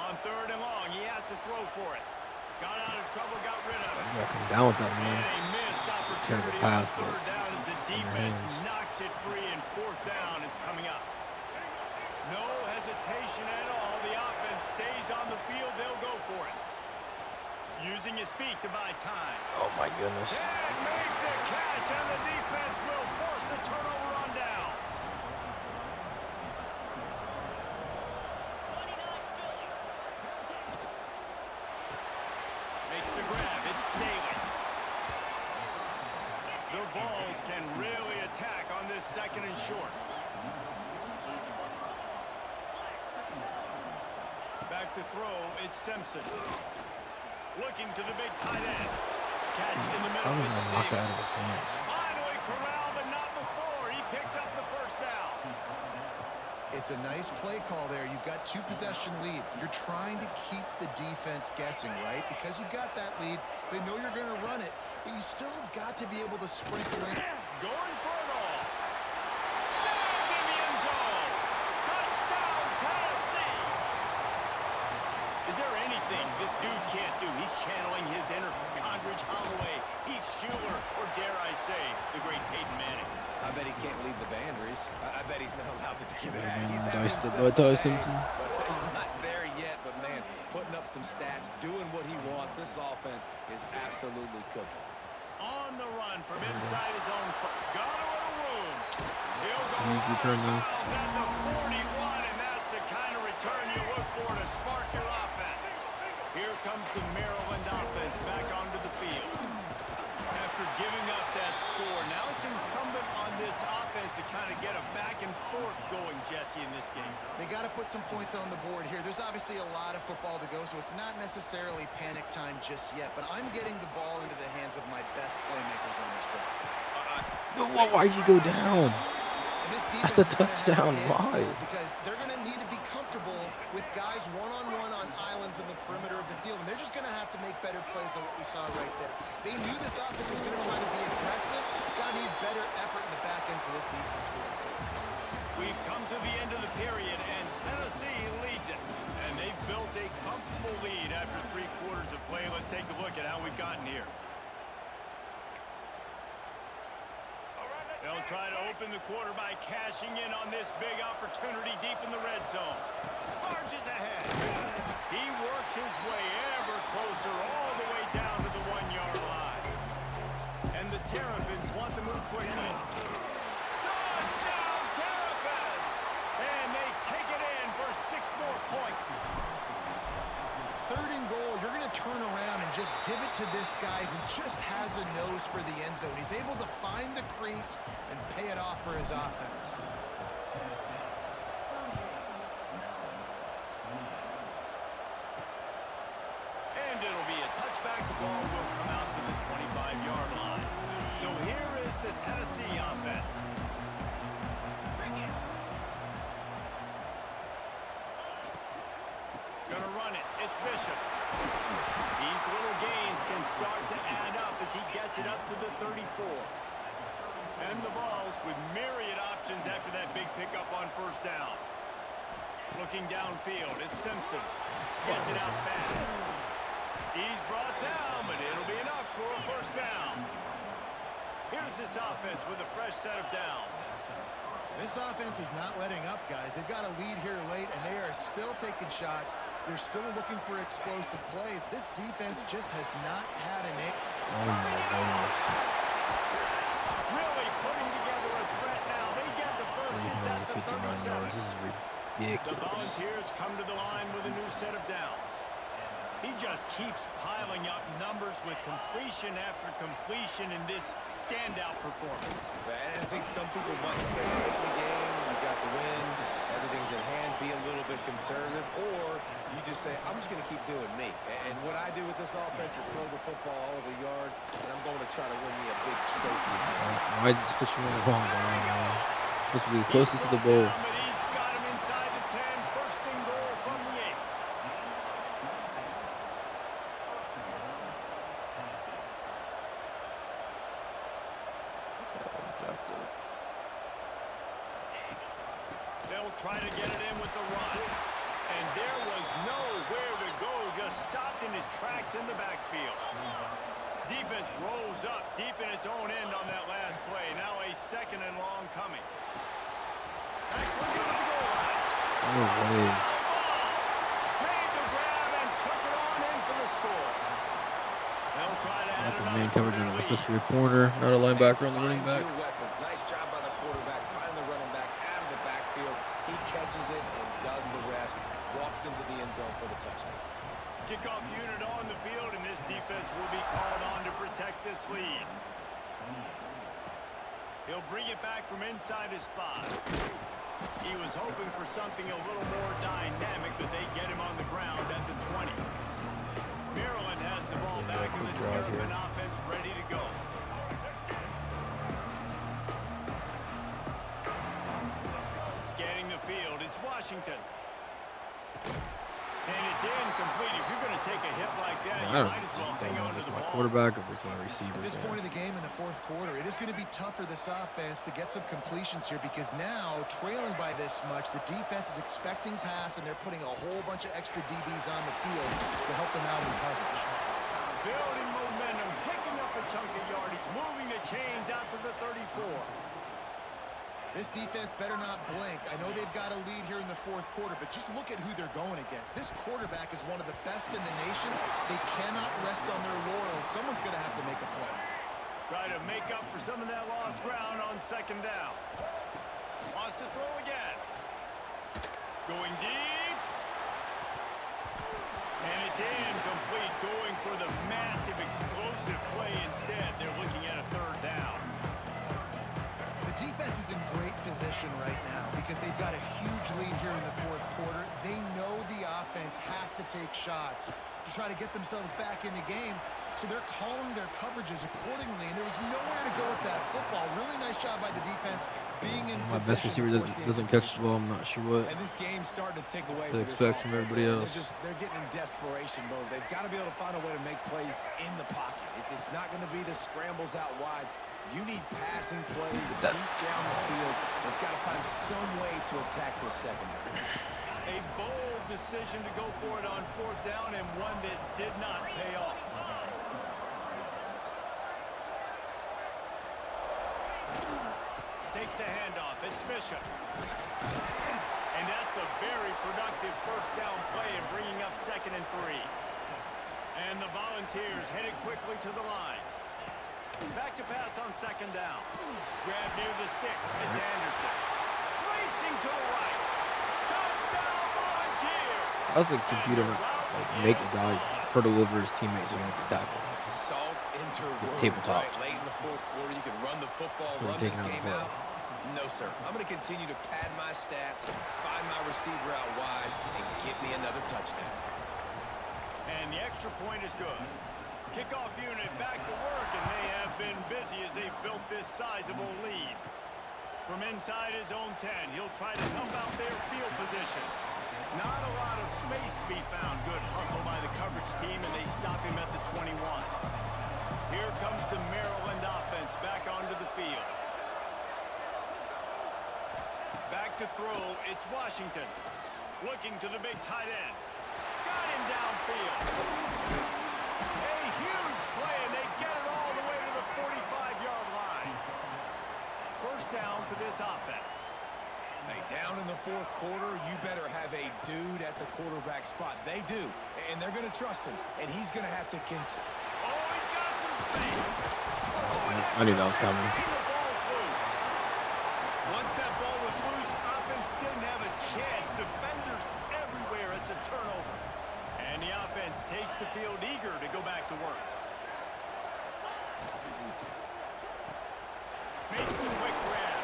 [SPEAKER 2] On third and long, he has to throw for it. Got out of trouble, got rid of it.
[SPEAKER 1] You gotta come down with that,
[SPEAKER 2] And
[SPEAKER 1] man.
[SPEAKER 2] a missed opportunity
[SPEAKER 1] Terrible
[SPEAKER 2] on
[SPEAKER 1] pass, but
[SPEAKER 2] third down as the
[SPEAKER 1] in your
[SPEAKER 2] defense
[SPEAKER 1] hands.
[SPEAKER 2] knocks it free, and fourth down is coming up. No hesitation at all. The offense stays on the field. They'll go for it. Using his feet to buy time.
[SPEAKER 1] Oh my goodness.
[SPEAKER 2] And make the catch, and the defense will force the turnover on downs. makes the grab. It's Staley. The Vols can really attack on this 2nd and short. Back to throw, it's Simpson. Looking to the big tight end. Catch in the middle, it's
[SPEAKER 1] knocked out of
[SPEAKER 2] Davis.
[SPEAKER 1] his hands.
[SPEAKER 2] Finally corralled, but not before. He picks up the 1st down.
[SPEAKER 4] It's a nice play call there. You've got 2-possession lead. You're trying to keep the defense guessing, right? Because you've got that lead. They know you're going to run it, but you still have got to be able to sprinkle in.
[SPEAKER 2] Going for it all. Snagged in the end zone. Touchdown, Tennessee. Is there anything this dude can't do? He's channeling his inner Condridge Holloway, Heath Schuler, or dare I say, the great Peyton Manning.
[SPEAKER 3] I bet he can't lead the band, Reese. I bet he's not allowed to do that.
[SPEAKER 1] Man,
[SPEAKER 3] He's
[SPEAKER 1] Dice
[SPEAKER 3] having
[SPEAKER 1] the
[SPEAKER 3] some
[SPEAKER 1] Dice
[SPEAKER 3] bang,
[SPEAKER 1] Simpson.
[SPEAKER 3] but he's not there yet. But, man, putting up some stats, doing what he wants. This offense is absolutely cooking.
[SPEAKER 2] On the run from inside his own front. Got a little room. He'll go
[SPEAKER 1] Huge return, though.
[SPEAKER 2] miles at the 41, and that's the kind of return you look for to spark your offense. Here comes the Maryland offense back onto the field. After giving up that score, now it's incumbent on this offense to kind of get a back and forth going, Jesse, in this game.
[SPEAKER 4] They got to put some points on the board here. There's obviously a lot of football to go, so it's not necessarily panic time just yet, but I'm getting the ball into the hands of my best playmakers on this drive.
[SPEAKER 1] Why'd you go down?
[SPEAKER 4] And this
[SPEAKER 1] That's a
[SPEAKER 4] defense is gonna have
[SPEAKER 1] touchdown.
[SPEAKER 4] their hands
[SPEAKER 1] Why?
[SPEAKER 4] full because they're going to need to be comfortable with guys one-on-one on islands in the perimeter of the field, and they're just going to have to make better plays than what we saw right there. They knew this offense was going to try to be aggressive. Got to need better effort in the back end for this defense moving forward.
[SPEAKER 2] We've come to the end of the period, and Tennessee leads it. And they've built a comfortable lead after 3 quarters of play. Let's take a look at how we've gotten here. They'll try to open the quarter by cashing in on this big opportunity deep in the red zone. Marches ahead. He works his way ever closer all the way down to the 1-yard line. And the Terrapins want to move quickly. Touchdown, Terrapins! And they take it in for 6 more points.
[SPEAKER 4] 3rd and goal, you're going to turn around and just give it to this guy who just has a nose for the end zone. He's able to find the crease and pay it off for his offense.
[SPEAKER 2] And it'll be a touchback. The ball will come out to the 25-yard line. So here is the Tennessee offense. Gonna run it. It's Bishop. These little gains can start to add up as he gets it up to the 34. And the Vols with myriad options after that big pickup on 1st down. Looking downfield, it's Simpson. Gets it out fast. He's brought down, but it'll be enough for a 1st down. Here's this offense with a fresh set of downs.
[SPEAKER 4] This offense is not letting up, guys. They've got a lead here late, and they are still taking shots. They're still looking for explosive plays. This defense just has not had an it.
[SPEAKER 1] Oh my goodness.
[SPEAKER 2] Really putting together a threat now. They get the first. It's at the
[SPEAKER 1] 359 yards.
[SPEAKER 2] 37.
[SPEAKER 1] This is
[SPEAKER 2] The
[SPEAKER 1] ridiculous.
[SPEAKER 2] Volunteers come to the line with a new set of downs. He just keeps piling up numbers with completion after completion in this standout performance.
[SPEAKER 3] And I think some people might say, late in the game, you got the win, everything's in hand, be a little bit conservative, or you just say, I'm just going to keep doing me. And what I do with this offense is throw the football all over the yard, and I'm going to try to win me a big trophy.
[SPEAKER 1] Why did you switch me on the wrong line, man? Supposed to be the closest to the bowl.
[SPEAKER 2] But he's got him inside the 10. 1st and goal from the 8. They'll try to get it in with the run. And there was nowhere to go, just stopped in his tracks in the backfield. Defense rolls up deep in its own end on that last play. Now a 2nd and long coming. Excellent at the goal line.
[SPEAKER 1] No way.
[SPEAKER 2] Made the grab and took it on in for the score. They'll try to add
[SPEAKER 1] Got the
[SPEAKER 2] another
[SPEAKER 1] man coverage on
[SPEAKER 2] to
[SPEAKER 1] the
[SPEAKER 2] their
[SPEAKER 1] supposed to
[SPEAKER 2] lead.
[SPEAKER 1] be a corner, not a linebacker on the running back.
[SPEAKER 3] Find your weapons. Nice job by the quarterback. Find the running back out of the backfield. He catches it and does the rest. Walks into the end zone for the touchdown.
[SPEAKER 2] Kickoff unit on the field, and this defense will be called on to protect this lead. He'll bring it back from inside his 5. He was hoping for something a little more dynamic, but they get him on the ground at the 20. Maryland has the ball back in the German offense ready to go. Scanning the field, it's Washington. And it's incomplete. If you're going to take a hit like that, you might as well hang on to the
[SPEAKER 1] my
[SPEAKER 2] ball.
[SPEAKER 1] quarterback or with my receiver.
[SPEAKER 4] At this point of the game in the fourth quarter, it is going to be tough for this offense to get some completions here because now, trailing by this much, the defense is expecting pass, and they're putting a whole bunch of extra DBs on the field to help them out in coverage.
[SPEAKER 2] Building momentum, picking up a chunk of yardage, moving the chains out to the 34.
[SPEAKER 4] This defense better not blink. I know they've got a lead here in the fourth quarter, but just look at who they're going against. This quarterback is one of the best in the nation. They cannot rest on their laurels. Someone's going to have to make a play.
[SPEAKER 2] Try to make up for some of that lost ground on second down. Wants to throw again. Going deep. And it's incomplete. Going for the massive explosive play instead. They're looking at a third down.
[SPEAKER 4] The defense is in great position right now because they've got a huge lead here in the fourth quarter. They know the offense has to take shots to try to get themselves back in the game, so they're calling their coverages accordingly, and there was nowhere to go with that football. Really nice job by the defense being in
[SPEAKER 1] My best receiver doesn't catch the ball. I'm not sure what
[SPEAKER 3] And this game's starting to take away
[SPEAKER 1] to
[SPEAKER 3] from this
[SPEAKER 1] expect from
[SPEAKER 3] offense.
[SPEAKER 1] everybody else.
[SPEAKER 3] They're getting in desperation mode. They've got to be able to find a way to make plays in the pocket. It's not going to be the scrambles out wide. You need passing plays deep down the field. They've got to find some way to attack this secondary.
[SPEAKER 2] A bold decision to go for it on fourth down, and one that did not pay off. Takes the handoff. It's Bishop. And that's a very productive first down play and bringing up 2nd and 3. And the Volunteers headed quickly to the line. Back to pass on second down. Grab near the sticks. It's Anderson. Racing to the right. Touchdown, Volunteers.
[SPEAKER 1] How's the computer make the guy hurdle over his teammates and make the tackle?
[SPEAKER 3] Salt interwoven.
[SPEAKER 1] Tabletop.
[SPEAKER 3] Right, late in the fourth quarter, you can run the football, run this game out. No, sir. I'm going to continue to pad my stats, find my receiver out wide, and get me another touchdown.
[SPEAKER 2] And the extra point is good. Kickoff unit back to work, and they have been busy as they've built this sizable lead. From inside his own 10, he'll try to help out their field position. Not a lot of space to be found. Good hustle by the coverage team, and they stop him at the 21. Here comes the Maryland offense back onto the field. Back to throw, it's Washington. Looking to the big tight end. Got him downfield. A huge play, and they get it all the way to the 45-yard line. First down for this offense.
[SPEAKER 3] Hey, down in the fourth quarter, you better have a dude at the quarterback spot. They do, and they're going to trust him, and he's going to have to continue.
[SPEAKER 2] Oh, he's got some space.
[SPEAKER 1] I knew that was coming.
[SPEAKER 2] The ball's loose. Once that ball was loose, offense didn't have a chance. Defenders everywhere. It's a turnover. And the offense takes the field eager to go back to work. Makes the quick grab.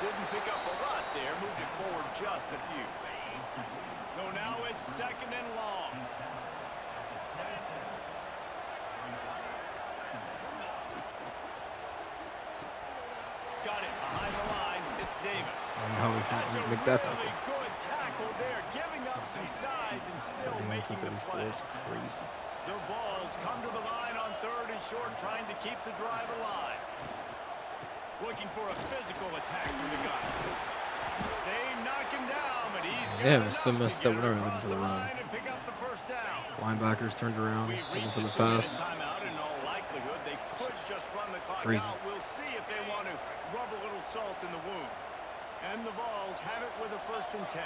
[SPEAKER 2] Didn't pick up a lot there. Moved it forward just a few. So now it's 2nd and long. Got it behind the line. It's Davis.
[SPEAKER 1] I don't know how we
[SPEAKER 2] That's a
[SPEAKER 1] can make that
[SPEAKER 2] really
[SPEAKER 1] tackle.
[SPEAKER 2] good tackle there, giving up some size and still making the play.
[SPEAKER 1] It's crazy.
[SPEAKER 2] The Vols come to the line on 3rd and short, trying to keep the drive alive. Looking for a physical attack from the guy. They knock him down, but he's got
[SPEAKER 1] Yeah,
[SPEAKER 2] enough
[SPEAKER 1] so
[SPEAKER 2] to
[SPEAKER 1] messed
[SPEAKER 2] get
[SPEAKER 1] up whenever
[SPEAKER 2] it
[SPEAKER 1] looking
[SPEAKER 2] across
[SPEAKER 1] for the run.
[SPEAKER 2] line and pick up the first down.
[SPEAKER 1] Linebackers turned around,
[SPEAKER 2] We've
[SPEAKER 1] looking
[SPEAKER 2] reached
[SPEAKER 1] for
[SPEAKER 2] a
[SPEAKER 1] the
[SPEAKER 2] 2-minute
[SPEAKER 1] pass.
[SPEAKER 2] timeout. In all likelihood, they could just run the clock
[SPEAKER 1] Crazy.
[SPEAKER 2] out. We'll see if they want to rub a little salt in the wound. And the Vols have it with a 1st and 10.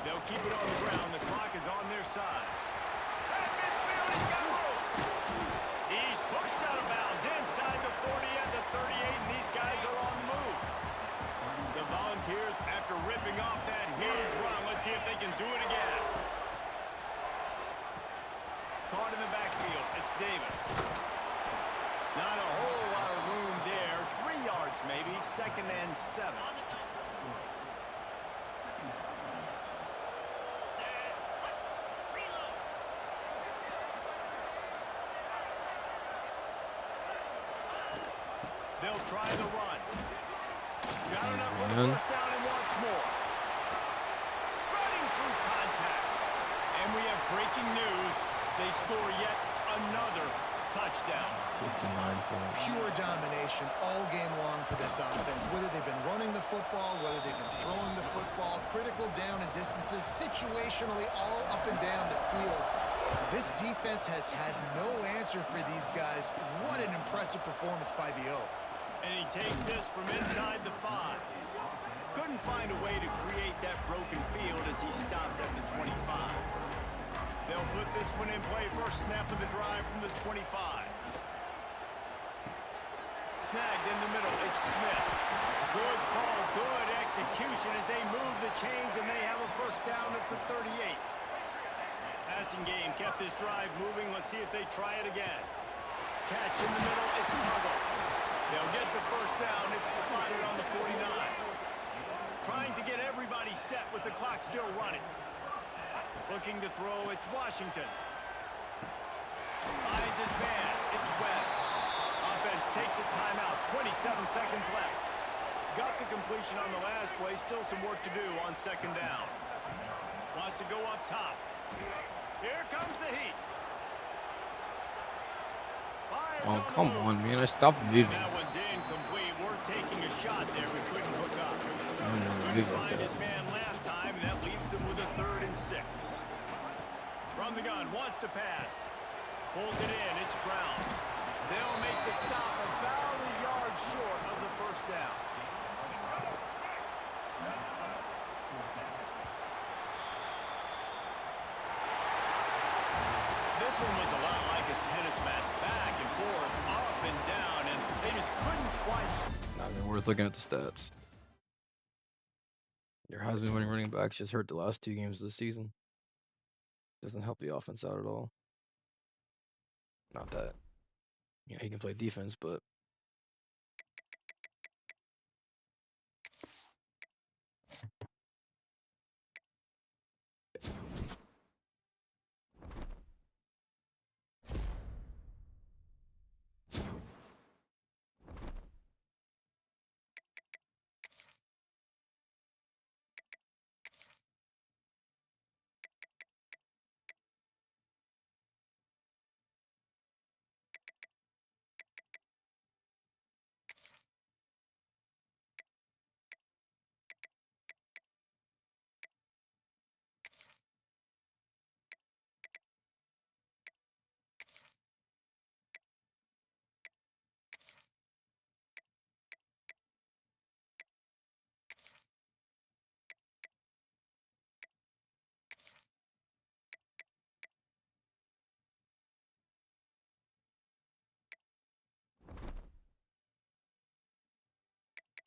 [SPEAKER 2] They'll keep it on the ground. The clock is on their side. At midfield, he's got room. He's pushed out of bounds inside the 40 and the 38, and these guys are on the move. The Volunteers, after ripping off that huge run, let's see if they can do it again. caught in the backfield. It's Davis. Not a whole lot of room there. 3 yards maybe. 2nd and 7. They'll try the run. Got enough for the first down and wants more. Running through contact. And we have breaking news. They score yet another touchdown.
[SPEAKER 1] 59 points.
[SPEAKER 4] Pure domination all game long for this offense. Whether they've been running the football, whether they've been throwing the football, critical down and distances, situationally all up and down the field. This defense has had no answer for these guys. What an impressive performance by the O.
[SPEAKER 2] And he takes this from inside the 5. Couldn't find a way to create that broken field as he stopped at the 25. They'll put this one in play. First snap of the drive from the 25. Snagged in the middle. It's Smith. Good call, good execution as they move the chains and they have a first down at the 38. Passing game kept this drive moving. Let's see if they try it again. Catch in the middle. It's Tuggle. They'll get the first down. It's spotted on the 49. Trying to get everybody set with the clock still running. Looking to throw. It's Washington. Finds his man. It's Webb. Offense takes a timeout. 27 seconds left. Got the completion on the last play. Still some work to do on 2nd down. Wants to go up top. Here comes the heat.
[SPEAKER 1] Oh, come on, man. I stopped moving.
[SPEAKER 2] That one's incomplete. We're taking a shot there. We couldn't hook up.
[SPEAKER 1] I don't know,
[SPEAKER 2] Couldn't
[SPEAKER 1] move like
[SPEAKER 2] find
[SPEAKER 1] that.
[SPEAKER 2] his man last time, and that leaves him with a 3rd and 6. From the gun, wants to pass. Pulls it in. It's Brown. They'll make the stop about a yard short of the first down. This one was a lot like a tennis match, back and forth, up and down, and they just couldn't quite.
[SPEAKER 1] Not even worth looking at the stats. Your Heisman winning running backs just hurt the last 2 games of the season. Doesn't help the offense out at all. Not that, you know, he can play defense, but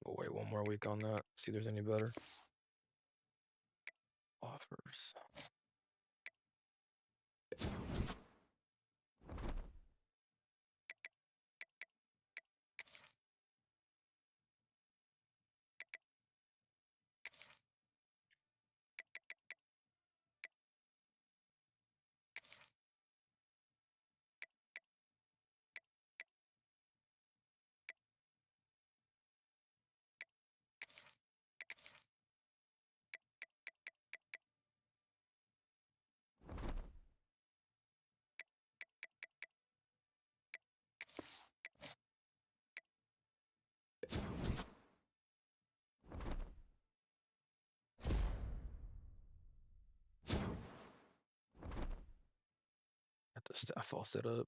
[SPEAKER 1] we'll wait one more week on that. See if there's any better offers. Got the staff all set up.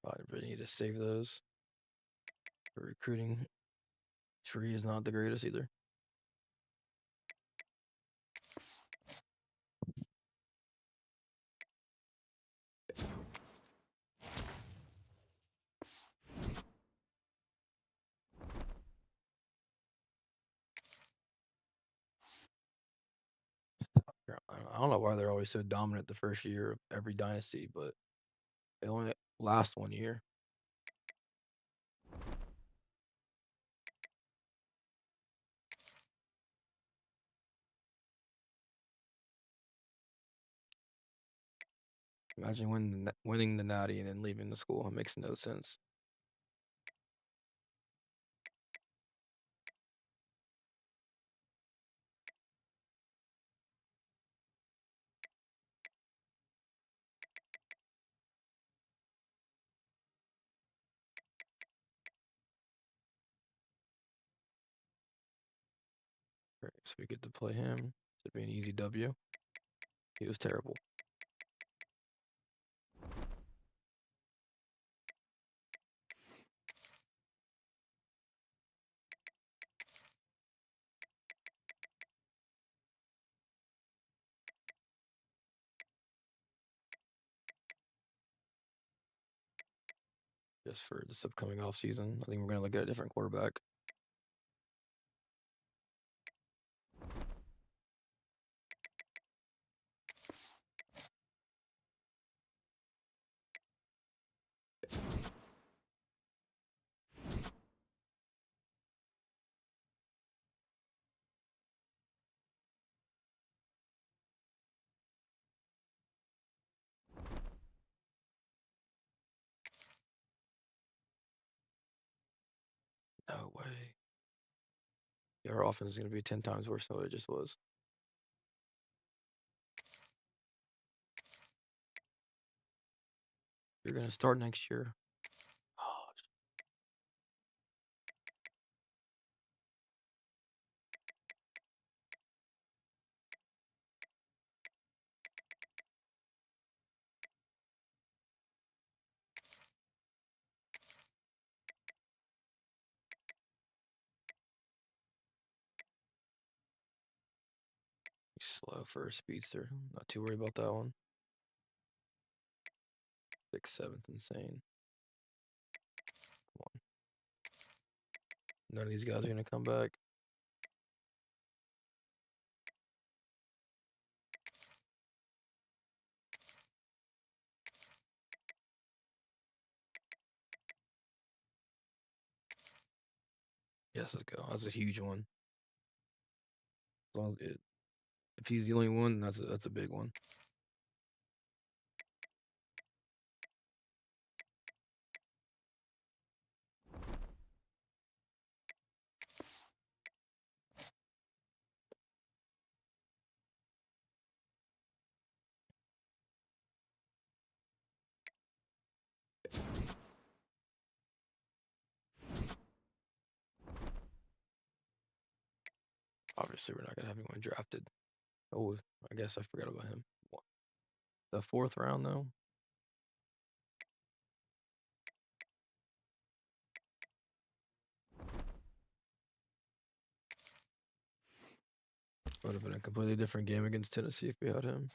[SPEAKER 1] I really need to save those. The recruiting tree is not the greatest either. I don't know why they're always so dominant the first year of every dynasty, but they only last 1 year. Imagine winning the Natty and then leaving the school. It makes no sense. Great, so we get to play him. Should be an easy W. He was terrible. Just for this upcoming offseason, I think we're gonna look at a different quarterback. No way. Yeah, our offense is gonna be 10 times worse than what it just was. You're gonna start next year. Oh, he's slow for a speedster. Not too worried about that one. 6'7's insane. Come on. None of these guys are gonna come back. Yes, let's go. That's a huge one. As long as if he's the only one, that's a big one. Obviously, we're not gonna have anyone drafted. Oh, I guess I forgot about him. The 4th round though. Would have been a completely different game against Tennessee if we had him.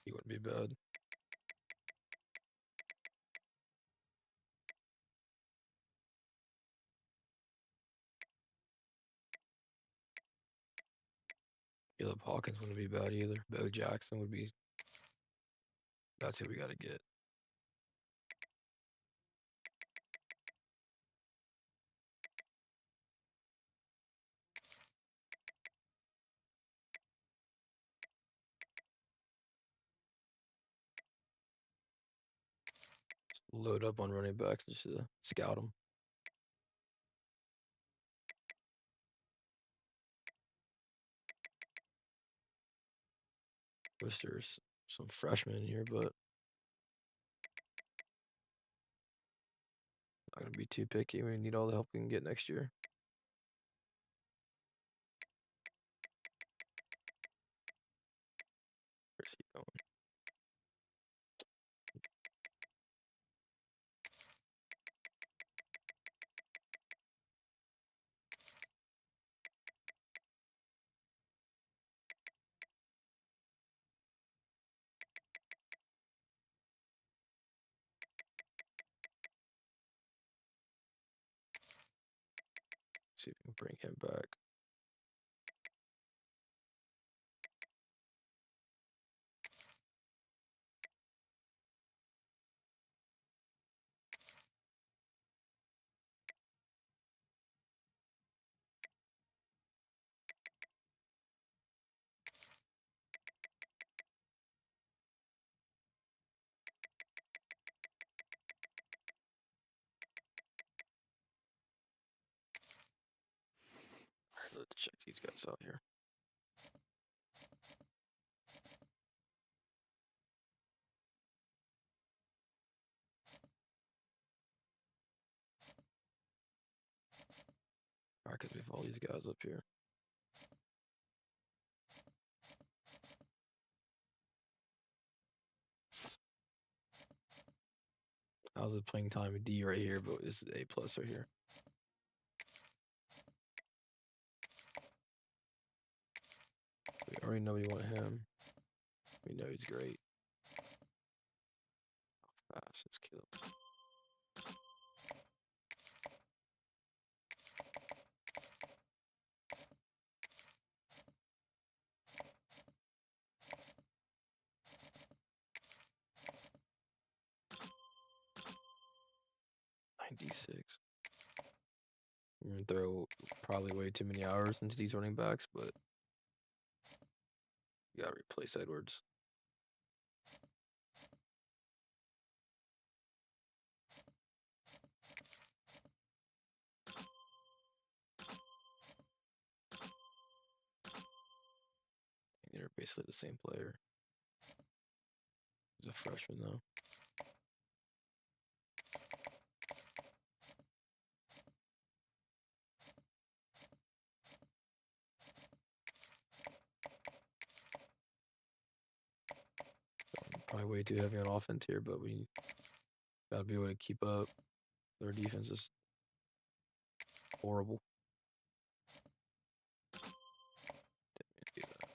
[SPEAKER 1] He wouldn't be bad. Caleb Hawkins wouldn't be bad either. Bo Jackson would be. That's who we got to get. Load up on running backs just to scout them. Wish there's some freshmen in here, but not gonna be too picky. We need all the help we can get next year. Where's he going? See if we can bring him back. Alright, let's check these guys out here. Alright, because we have all these guys up here. How's it playing time with D right here, but this is A plus right here. We already know we want him. We know he's great. How fast is Caleb? .96. We're gonna throw probably way too many hours into these running backs, but you gotta replace Edwards. They're basically the same player. He's a freshman though. Probably way too heavy on offense here, but we gotta be able to keep up. Their defense is horrible. Didn't mean to do that.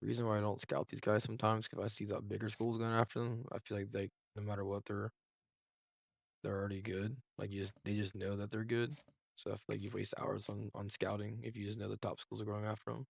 [SPEAKER 1] Reason why I don't scout these guys sometimes, because I see that bigger schools going after them. I feel like they, no matter what, they're already good. Like they just know that they're good. So I feel like you waste hours on scouting if you just know the top schools are going after them.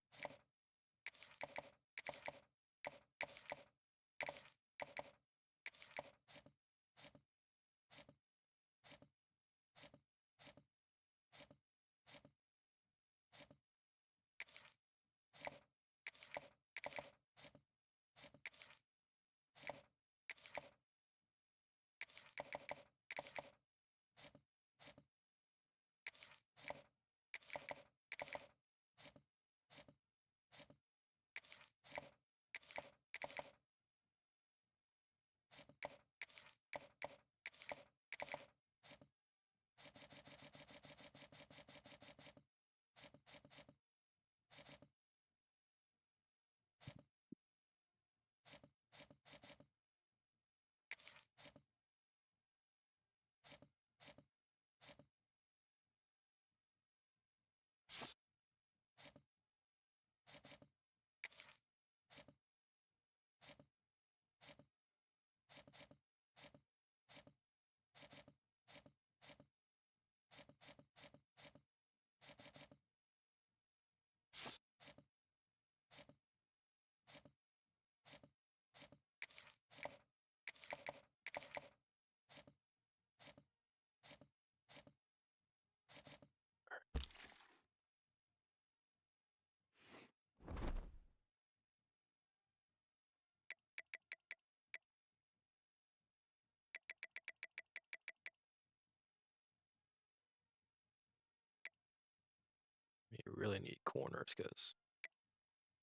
[SPEAKER 1] really need corners because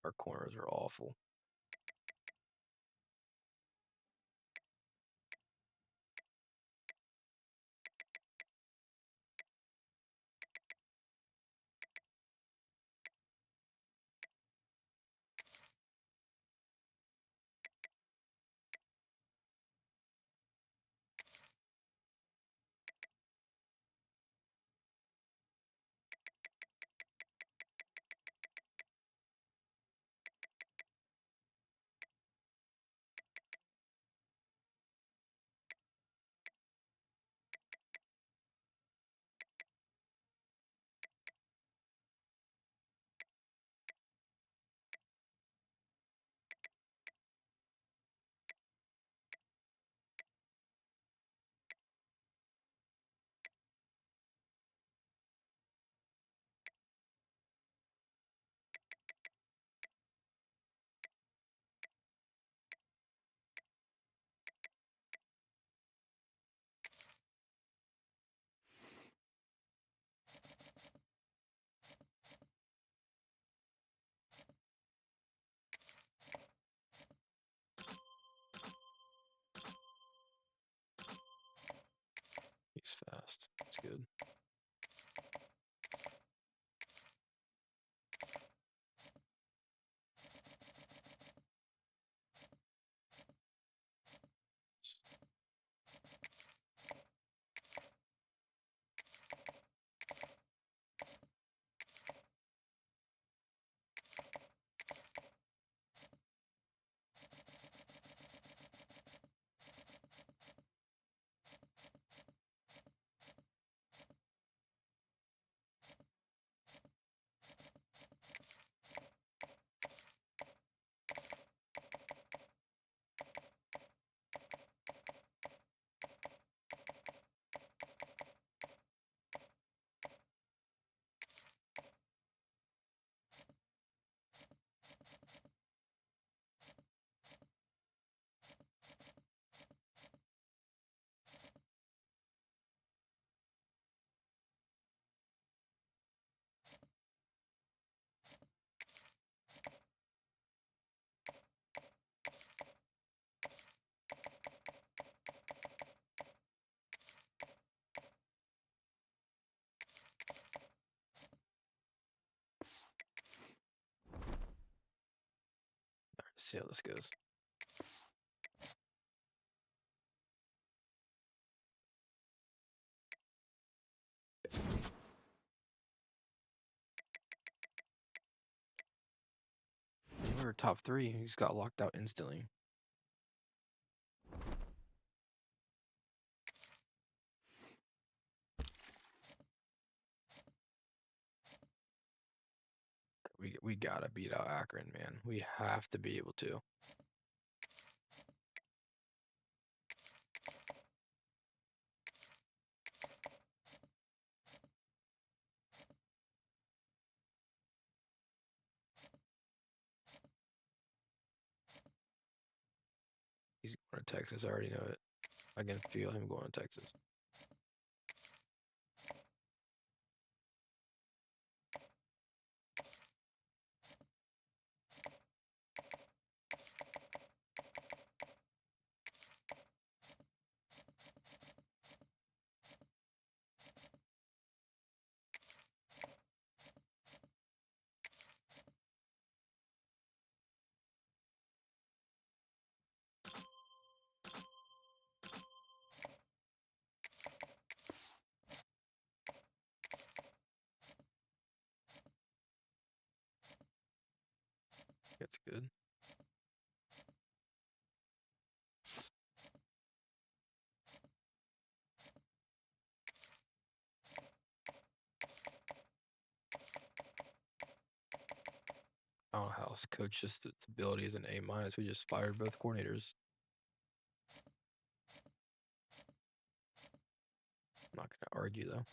[SPEAKER 1] our corners are awful. He's fast. That's good. See how this goes. We were top 3. He's got locked out instantly. We gotta beat out Akron, man. We have to be able to. He's going to Texas. I already know it. I can feel him going to Texas. That's good. I don't know how this coach just its ability is an A-. We just fired both coordinators. I'm not gonna argue though.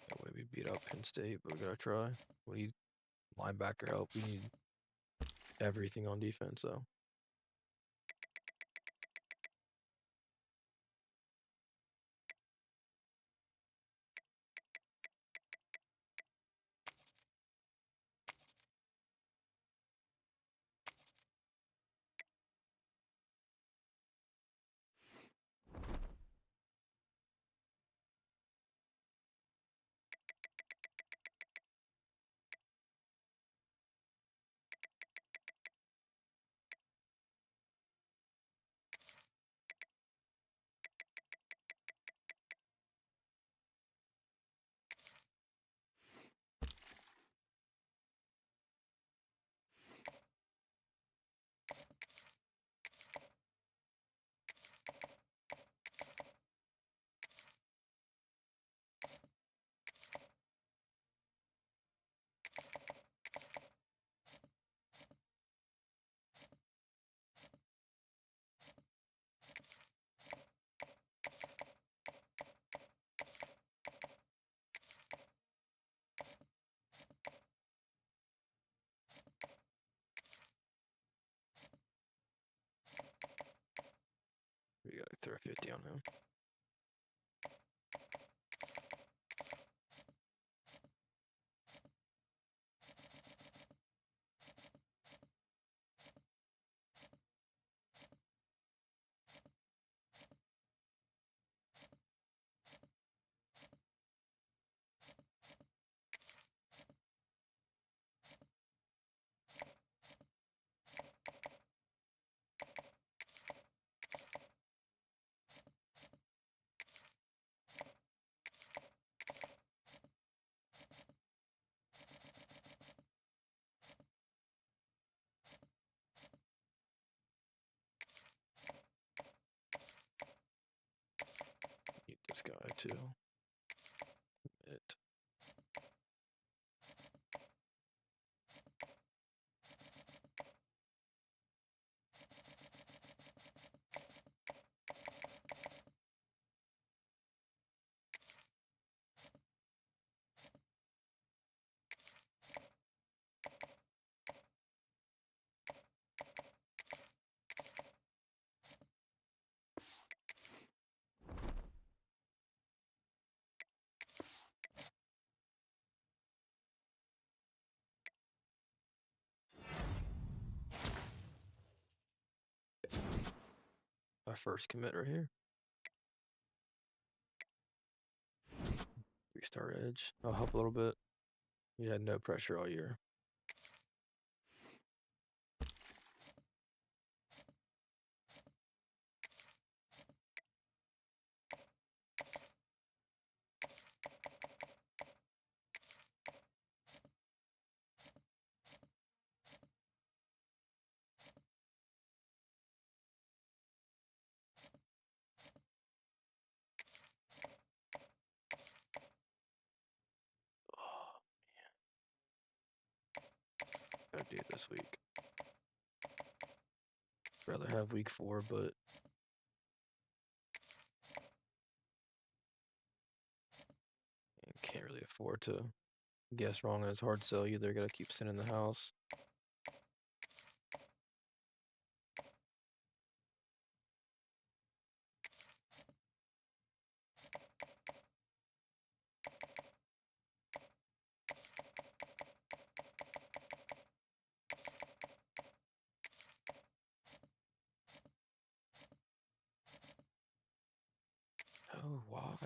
[SPEAKER 1] That way we beat up Penn State, but we gotta try. We need linebacker help. We need everything on defense though. a 50 on him. Need this guy too. It. Our first commit right here. 3-star edge. I'll help a little bit. We had no pressure all year. Oh, gotta do it this week. Rather have week 4, but can't really afford to guess wrong on his hard sell either. Gotta keep sending the house. Oh, why?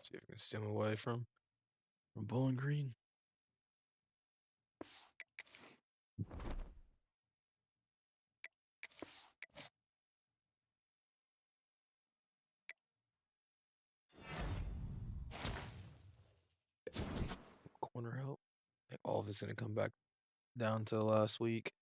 [SPEAKER 1] See if we can steal him away from Bowling Green. Corner help. I think all of it's gonna come back down to last week.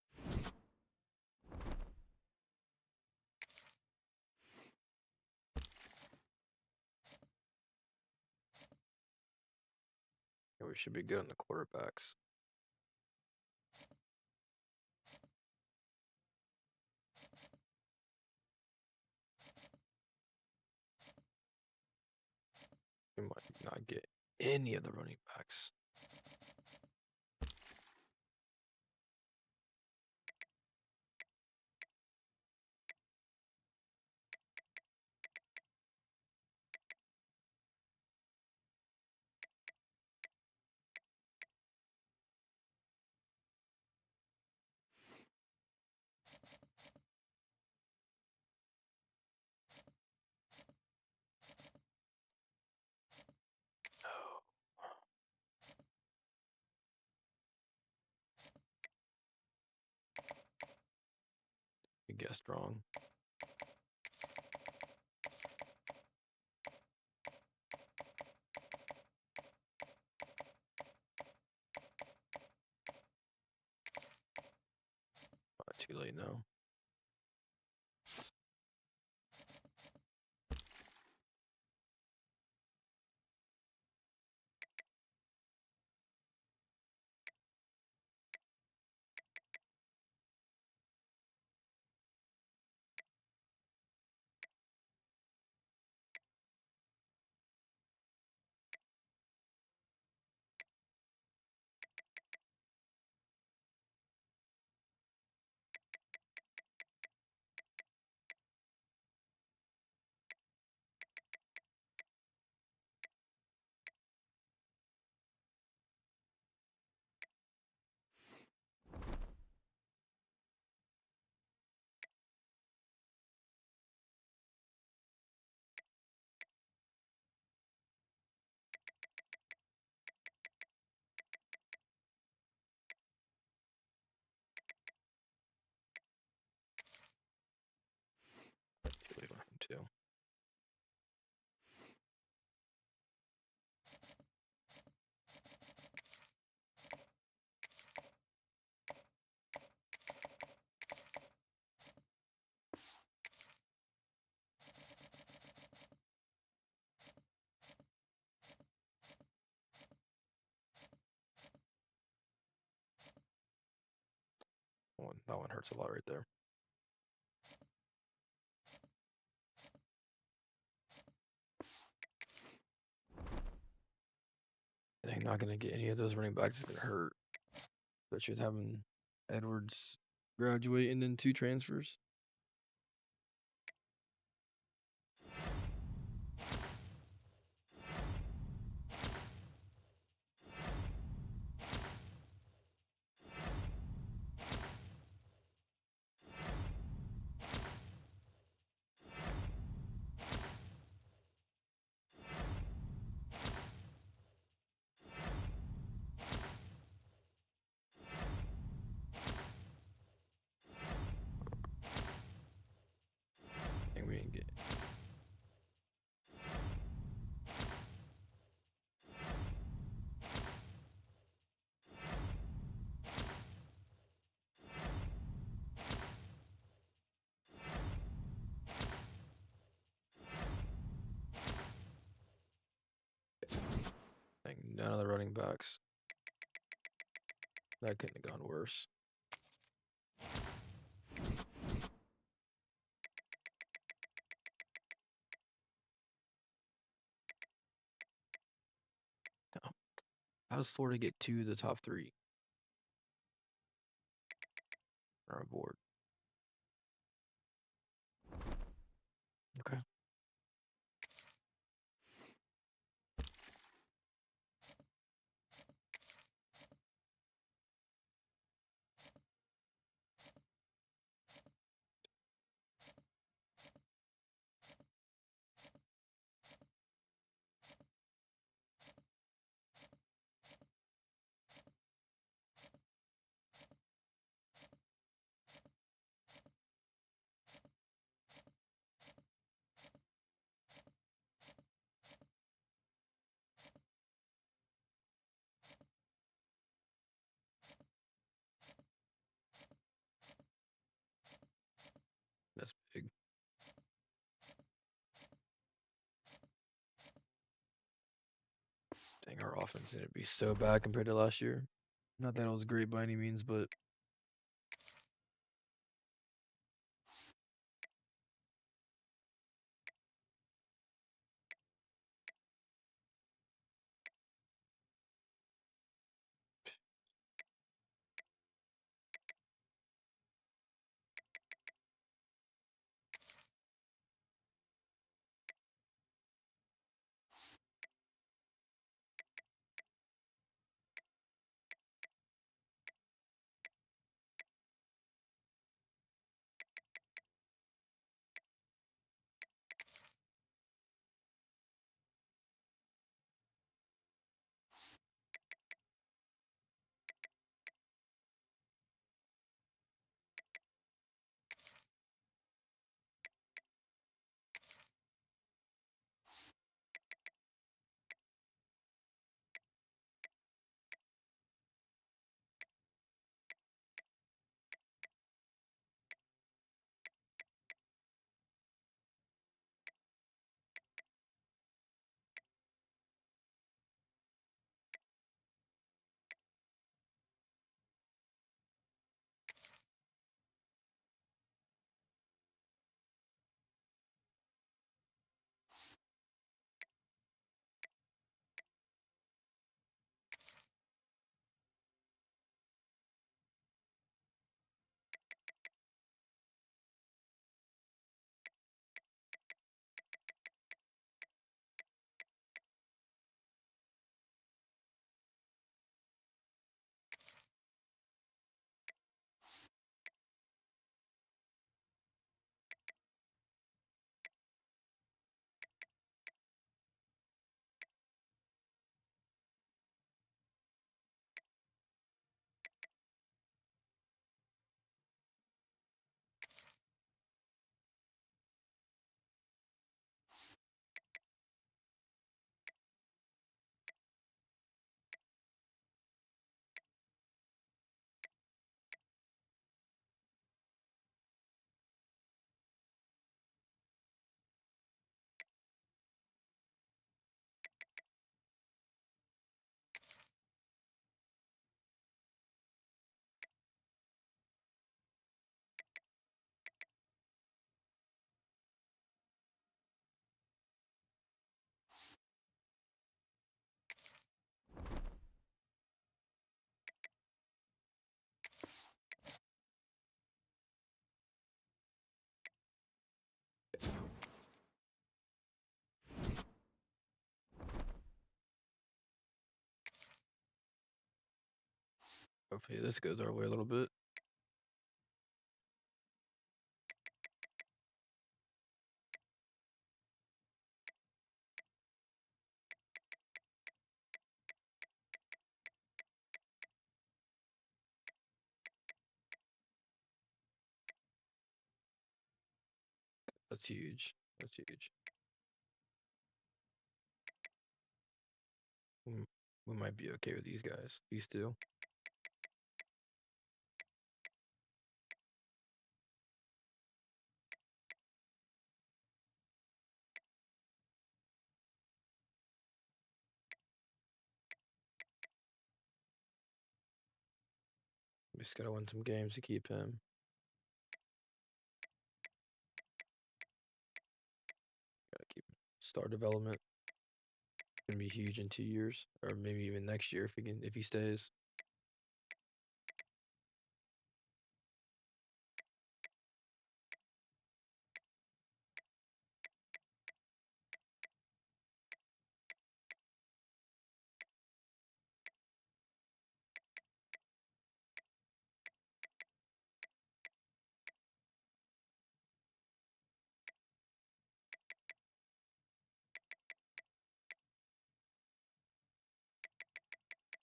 [SPEAKER 1] Yeah, we should be good on the quarterbacks. We might not get any of the running backs. guessed wrong. Too late now. Too late on him too. That one hurts a lot right there. They're not gonna get any of those running backs. It's gonna hurt. Especially with having Edwards graduate and then 2 transfers. And we didn't get. None of the running backs. That couldn't have gone worse. How does Florida get to the top 3 on our board? Okay. That's big. Dang, our offense is going to be so bad compared to last year. Not that it was great by any means, but Hopefully this goes our way a little bit. That's huge. That's huge. We might be okay with these guys. These two. We just gotta win some games to keep him. Gotta keep him. Star development. Gonna be huge in 2 years, or maybe even next year if he stays.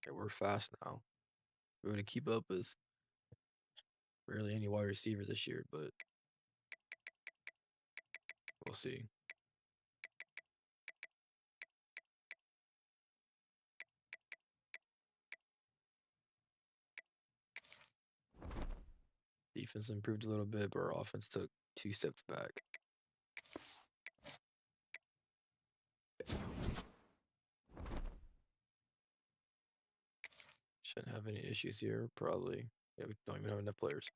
[SPEAKER 1] Yeah, we're fast now. We're gonna keep up with barely any wide receivers this year, but we'll see. Defense improved a little bit, but our offense took 2 steps back. Shouldn't have any issues here, probably. Yeah, we don't even have enough players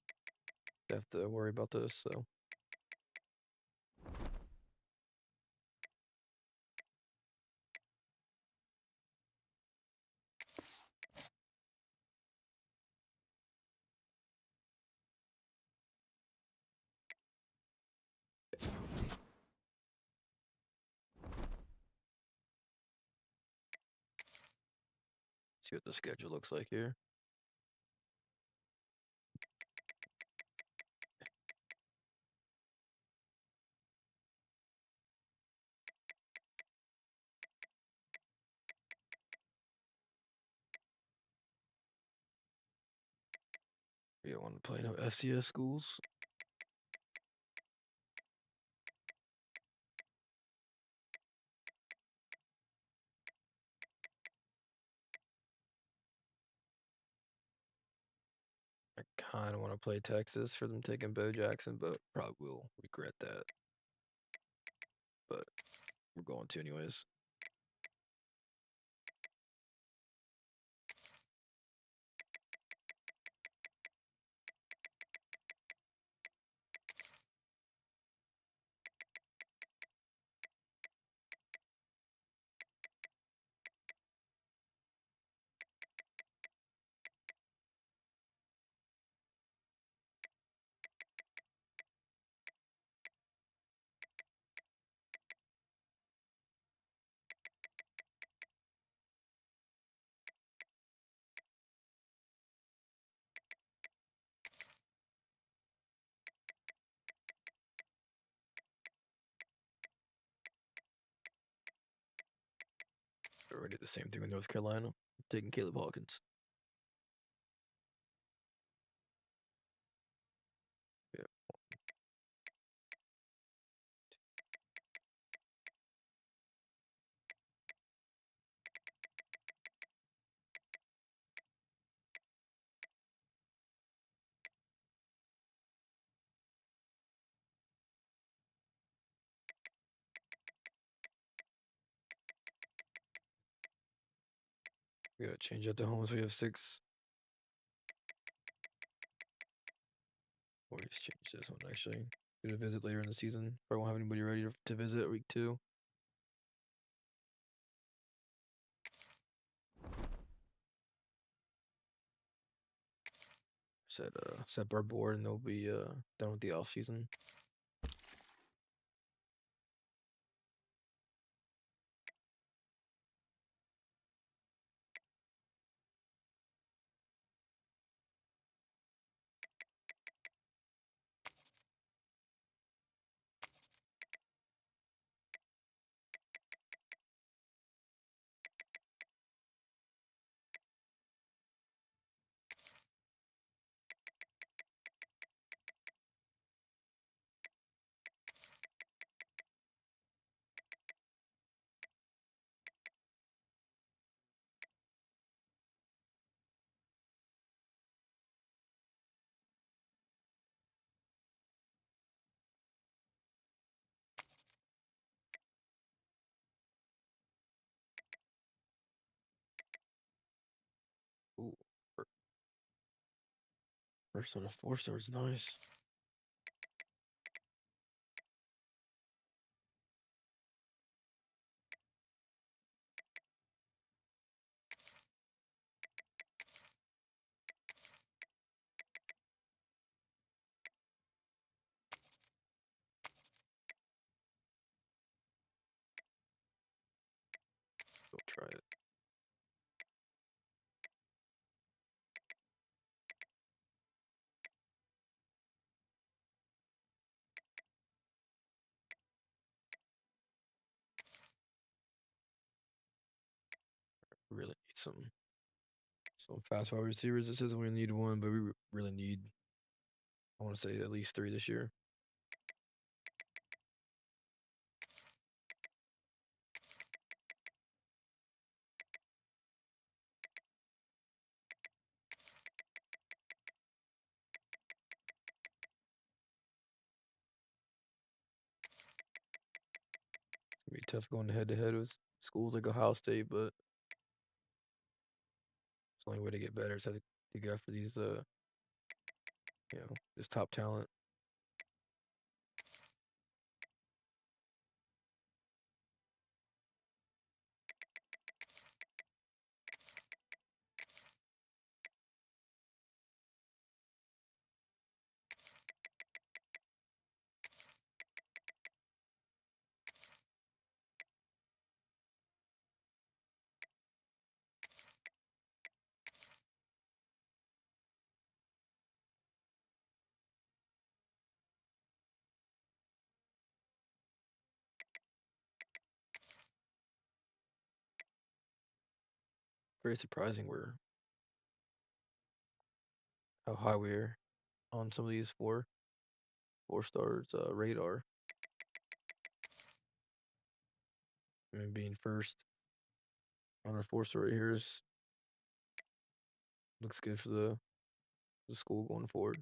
[SPEAKER 1] to have to worry about this, so. See what the schedule looks like here. We don't want to play no FCS schools. I kind of want to play Texas for them taking Bo Jackson, but probably will regret that. But we're going to anyways. We already did the same thing with North Carolina, taking Caleb Hawkins. Yeah. We gotta change out the homes. We have 6. Or just change this one actually. Do a visit later in the season. Probably won't have anybody ready to visit week 2. Set our board and they'll be done with the off season. First on a 4-star is nice. Go try it. Really need some fast wide receivers. It says we need one, but we really need, I want to say, at least 3 this year. It's gonna be tough going head to head with schools like Ohio State, but it's the only way to get better is to go after these, this top talent. Very surprising how high we're on some of these 4 stars radar. I mean, being first on our 4-star right here looks good for the school going forward.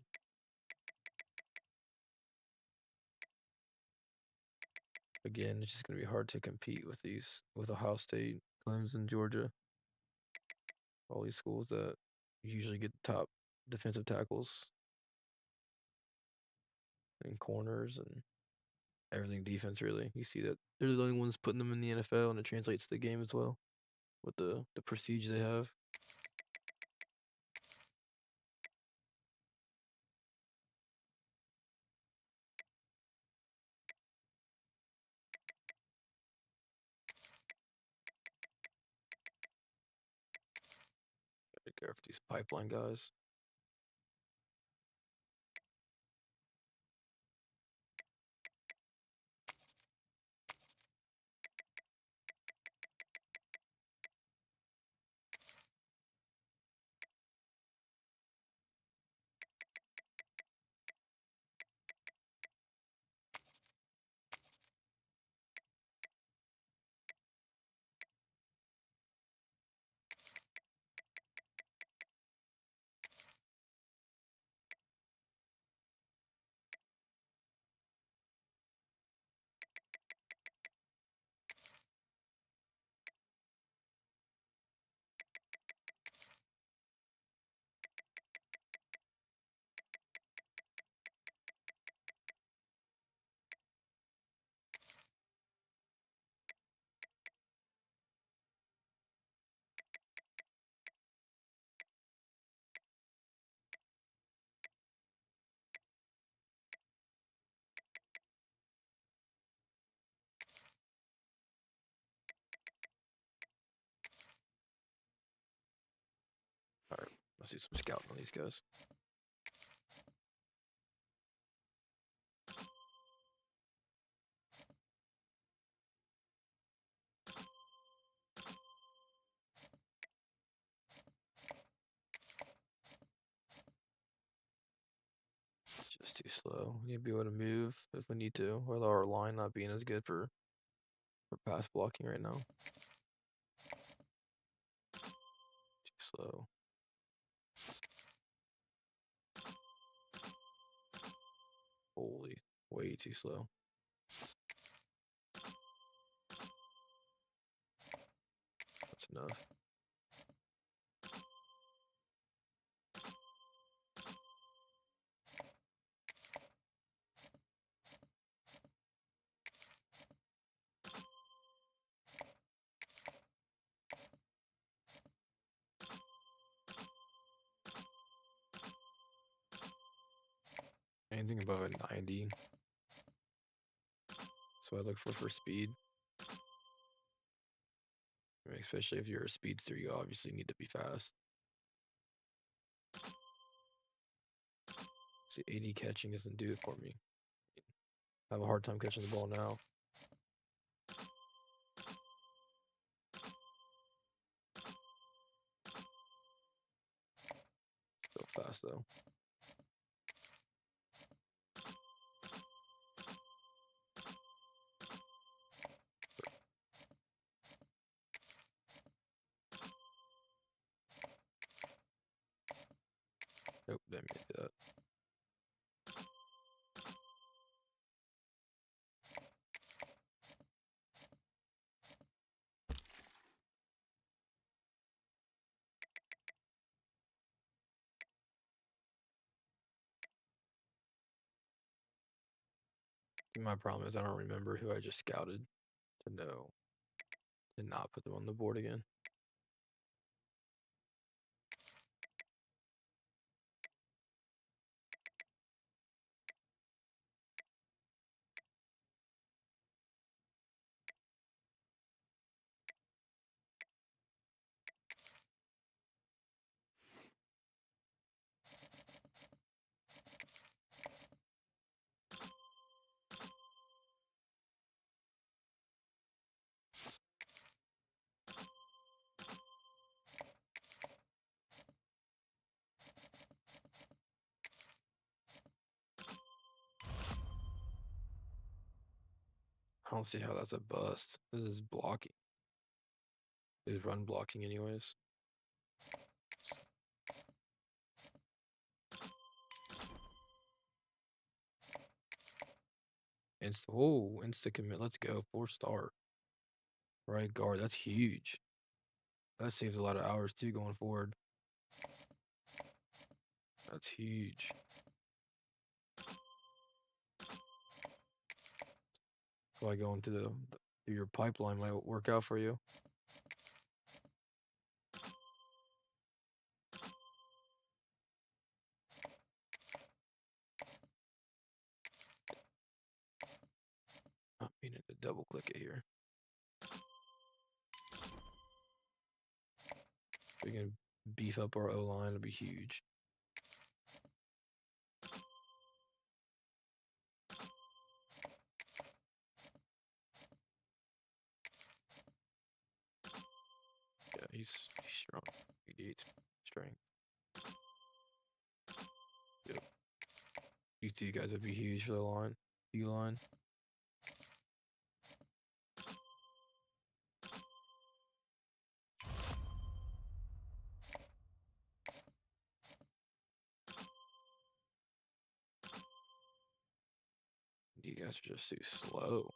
[SPEAKER 1] Again, it's just gonna be hard to compete with Ohio State, Clemson, Georgia, all these schools that usually get the top defensive tackles and corners and everything defense. Really, you see that they're the only ones putting them in the NFL, and it translates to the game as well with the prestige they have. Gotta go for these pipeline guys. All right, let's do some scouting on these guys. Just too slow. We need to be able to move if we need to, with our line not being as good for pass blocking right now. Too slow. Holy, way too slow. That's enough. anything above a 90. So I look for speed. I mean, especially if you're a speedster, you obviously need to be fast. See, 80 catching doesn't do it for me. I have a hard time catching the ball now. Still fast though. Nope, didn't mean to do that. My problem is I don't remember who I just scouted to know to not put them on the board again. I don't see how that's a bust. This is blocking. This is run blocking anyways. Insta commit. Let's go. 4-star. Right guard. That's huge. That saves a lot of hours too going forward. That's huge. So I go into through your pipeline might work out for you. Not meaning to double click it here. We can beef up our O-line. It'll be huge. Yeah, he's strong. 88 strength. Yep. These two guys would be huge for the line. D-line. You guys are just too slow.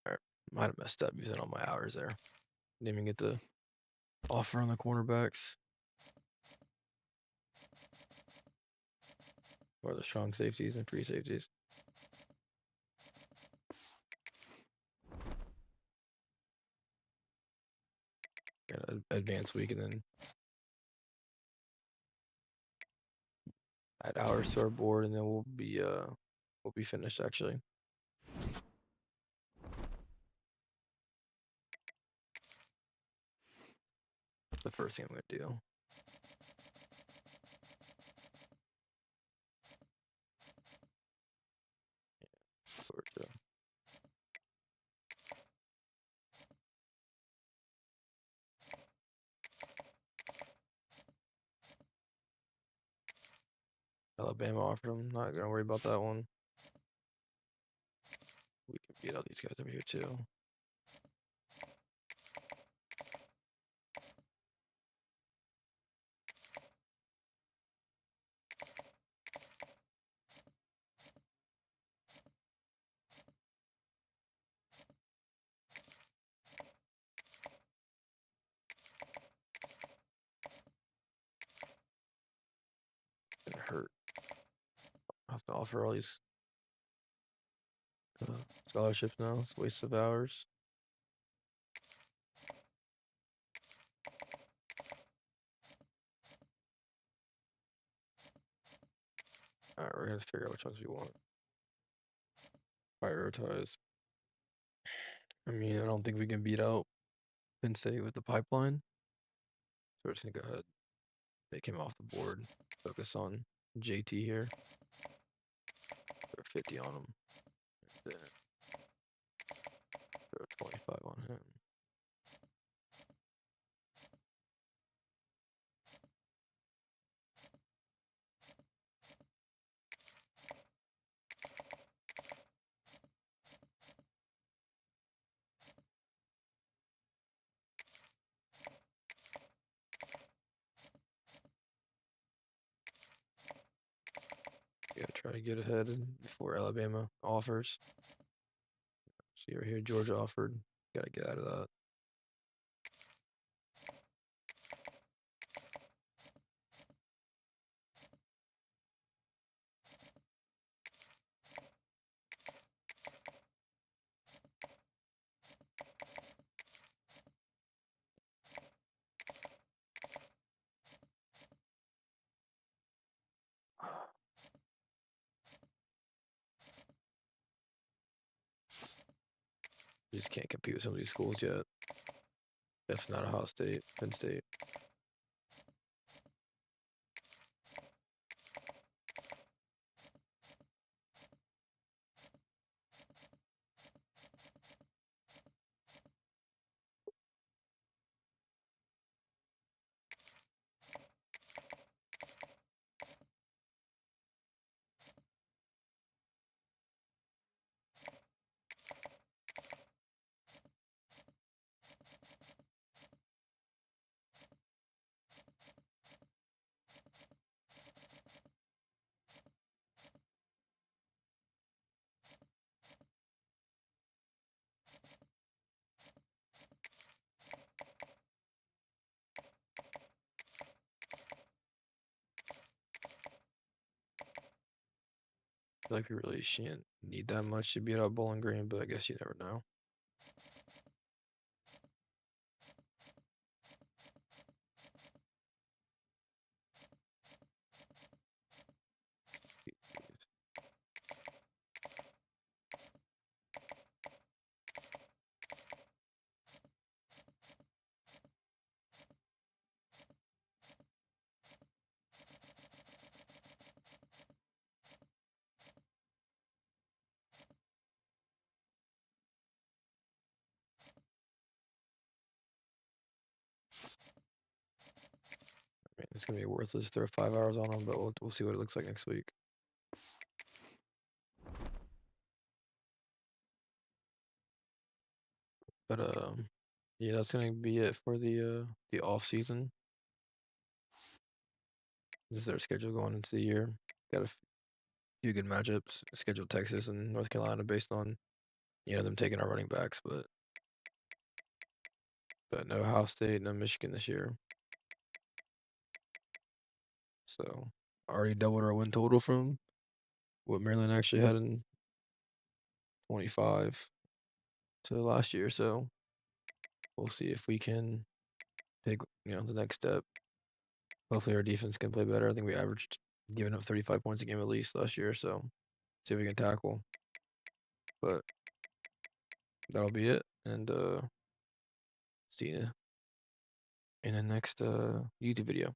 [SPEAKER 1] Alright, might have messed up using all my hours there. Didn't even get the offer on the cornerbacks. Or the strong safeties and free safeties. Got an advanced week and then add hours to our board and then we'll be finished actually. The first thing I'm gonna do. Georgia. Alabama offered them. Not gonna worry about that one. We can beat all these guys over here too. Gonna hurt. I have to offer all these scholarships now. It's a waste of hours. Alright, we're gonna figure out which ones we want. Prioritize. I mean, I don't think we can beat out Penn State with the pipeline. So we're just gonna go ahead. Take him off the board. Focus on JT here. Throw 50 on him. Then throw 25 on him. Gotta try to get ahead before Alabama offers. See right here, Georgia offered. Gotta get out of that. We just can't compete with some of these schools yet. If not Ohio State, Penn State. I feel like we really shouldn't need that much to beat out Bowling Green, but I guess you never know. I mean, it's gonna be worthless to throw 5 hours on them, but we'll see what it looks like next week. But yeah, that's gonna be it for the off season. This is their schedule going into the year. Got a few good matchups. Scheduled Texas and North Carolina based on them taking our running backs, but no Ohio State, no Michigan this year. So already doubled our win total from what Maryland actually had in 25 to last year. So we'll see if we can take the next step. Hopefully our defense can play better. I think we averaged giving up 35 points a game at least last year. So see if we can tackle. But that'll be it. And see you in the next YouTube video.